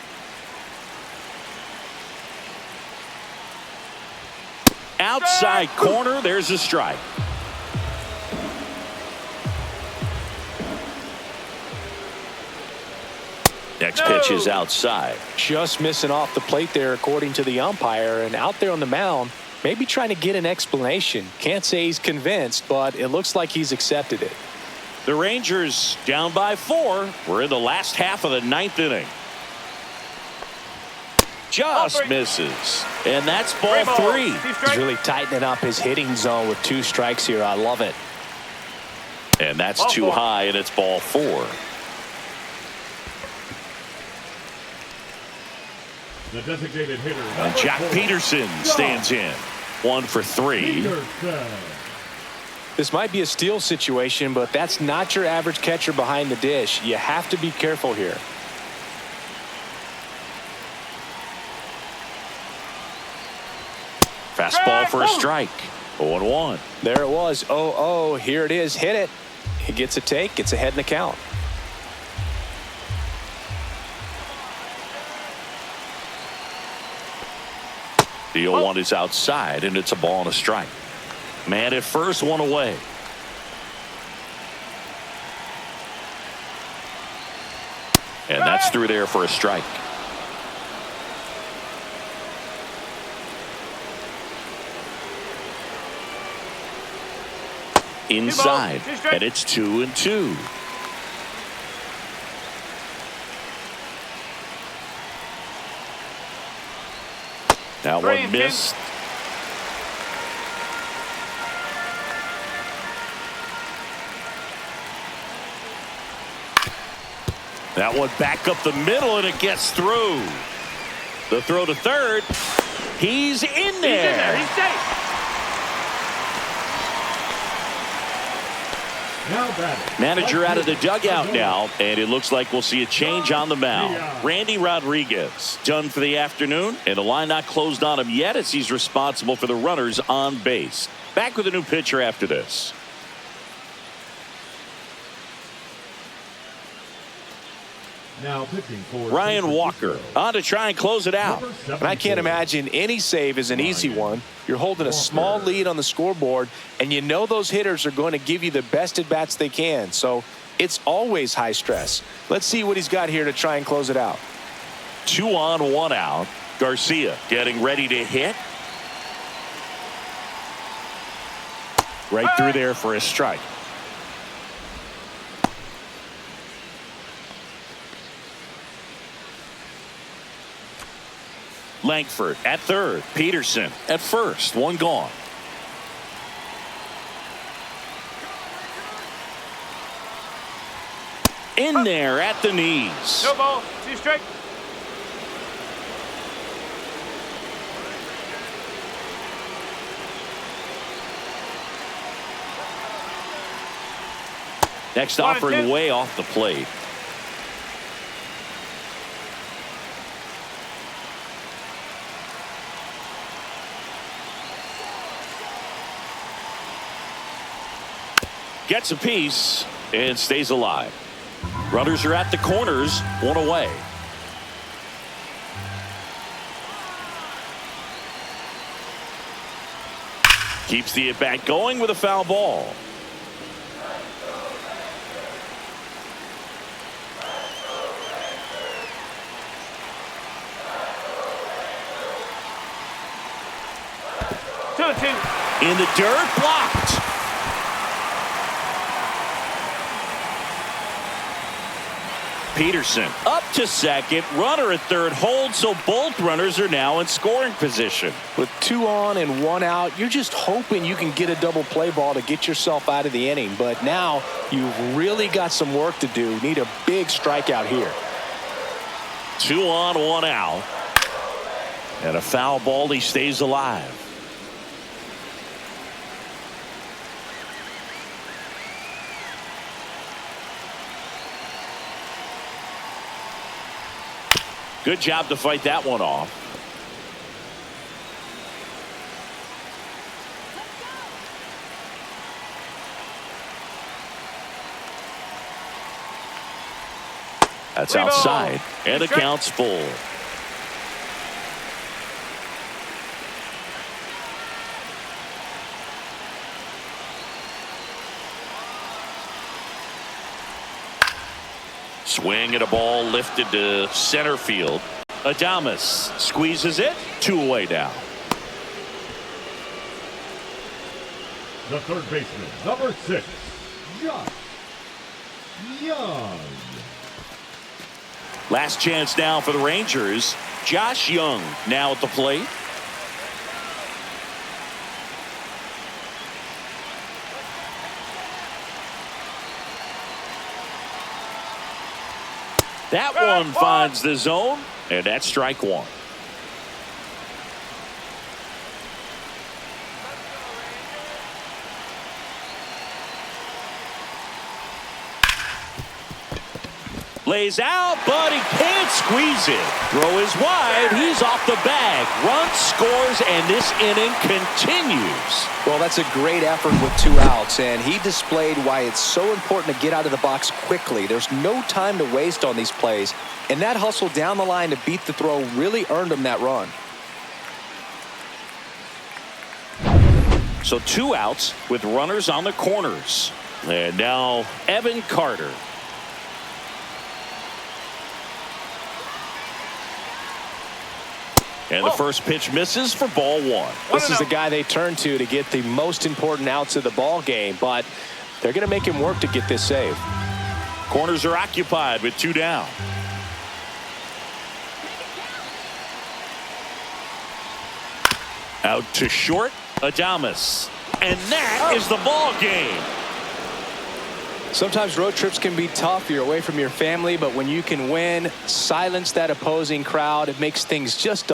Outside corner, there's a strike. Next pitch is outside. Just missing off the plate there according to the umpire, and out there on the mound maybe trying to get an explanation. Can't say he's convinced, but it looks like he's accepted it. The Rangers down by 4. We're in the last half of the 9th inning. Just misses, and that's ball 3. He's really tightening up his hitting zone with 2 strikes here. I love it. And that's too high, and it's ball 4. The designated hitter. And Jack Peterson stands in. 1 for 3. This might be a steal situation, but that's not your average catcher behind the dish. You have to be careful here. Fastball for a strike. 0-1. There it was. 0-0. Here it is. Hit it. He gets a take. Gets ahead in the count. The 0-1 is outside, and it's a ball and a strike. Man at first, 1 away. And that's through there for a strike. Inside, and it's 2-2. That one missed. That one back up the middle, and it gets through. The throw to third. He's in there. He's safe. Manager out of the dugout now, and it looks like we'll see a change on the mound. Randy Rodriguez done for the afternoon, and the line not closed on him yet as he's responsible for the runners on base. Back with a new pitcher after this. Now pitching for Ryan Walker on to try and close it out. And I can't imagine any save is an easy one. You're holding a small lead on the scoreboard, and you know those hitters are going to give you the best at bats they can. So it's always high stress. Let's see what he's got here to try and close it out. 2 on, 1 out. Garcia getting ready to hit. Right through there for a strike. Langford at third. Peterson at first. 1 gone. In there at the knees. No ball. 2 strike. Next 1 and offering 2. way off the plate. Gets a piece and stays alive. Runners are at the corners, 1 away. Keeps the at bat going with a foul ball. In the dirt, blocked. Peterson up to second, runner at third, hold, so both runners are now in scoring position. With 2 on and 1 out, you're just hoping you can get a double play ball to get yourself out of the inning. But now you've really got some work to do. Need a big strikeout here. 2 on, 1 out. And a foul ball, he stays alive. Good job to fight that one off. That's outside, and the count's full. Swing and a ball lifted to center field. Adames squeezes it. 2 away now. The third baseman, number 6, Josh Young. Last chance now for the Rangers. Josh Young now at the plate. That one finds the zone, and that's strike 1. Lays out, but he can't squeeze it. Throw is wide. He's off the bag. Run scores, and this inning continues. Well, that's a great effort with 2 outs, and he displayed why it's so important to get out of the box quickly. There's no time to waste on these plays, and that hustle down the line to beat the throw really earned him that run. So 2 outs with runners on the corners. And now Evan Carter. And the first pitch misses for ball 1. This is the guy they turn to get the most important outs of the ball game, but they're going to make him work to get this save. Corners are occupied with 2 down. Out to short, Adames. And that is the ball game. Sometimes road trips can be tough. You're away from your family, but when you can win, silence that opposing crowd, it makes things just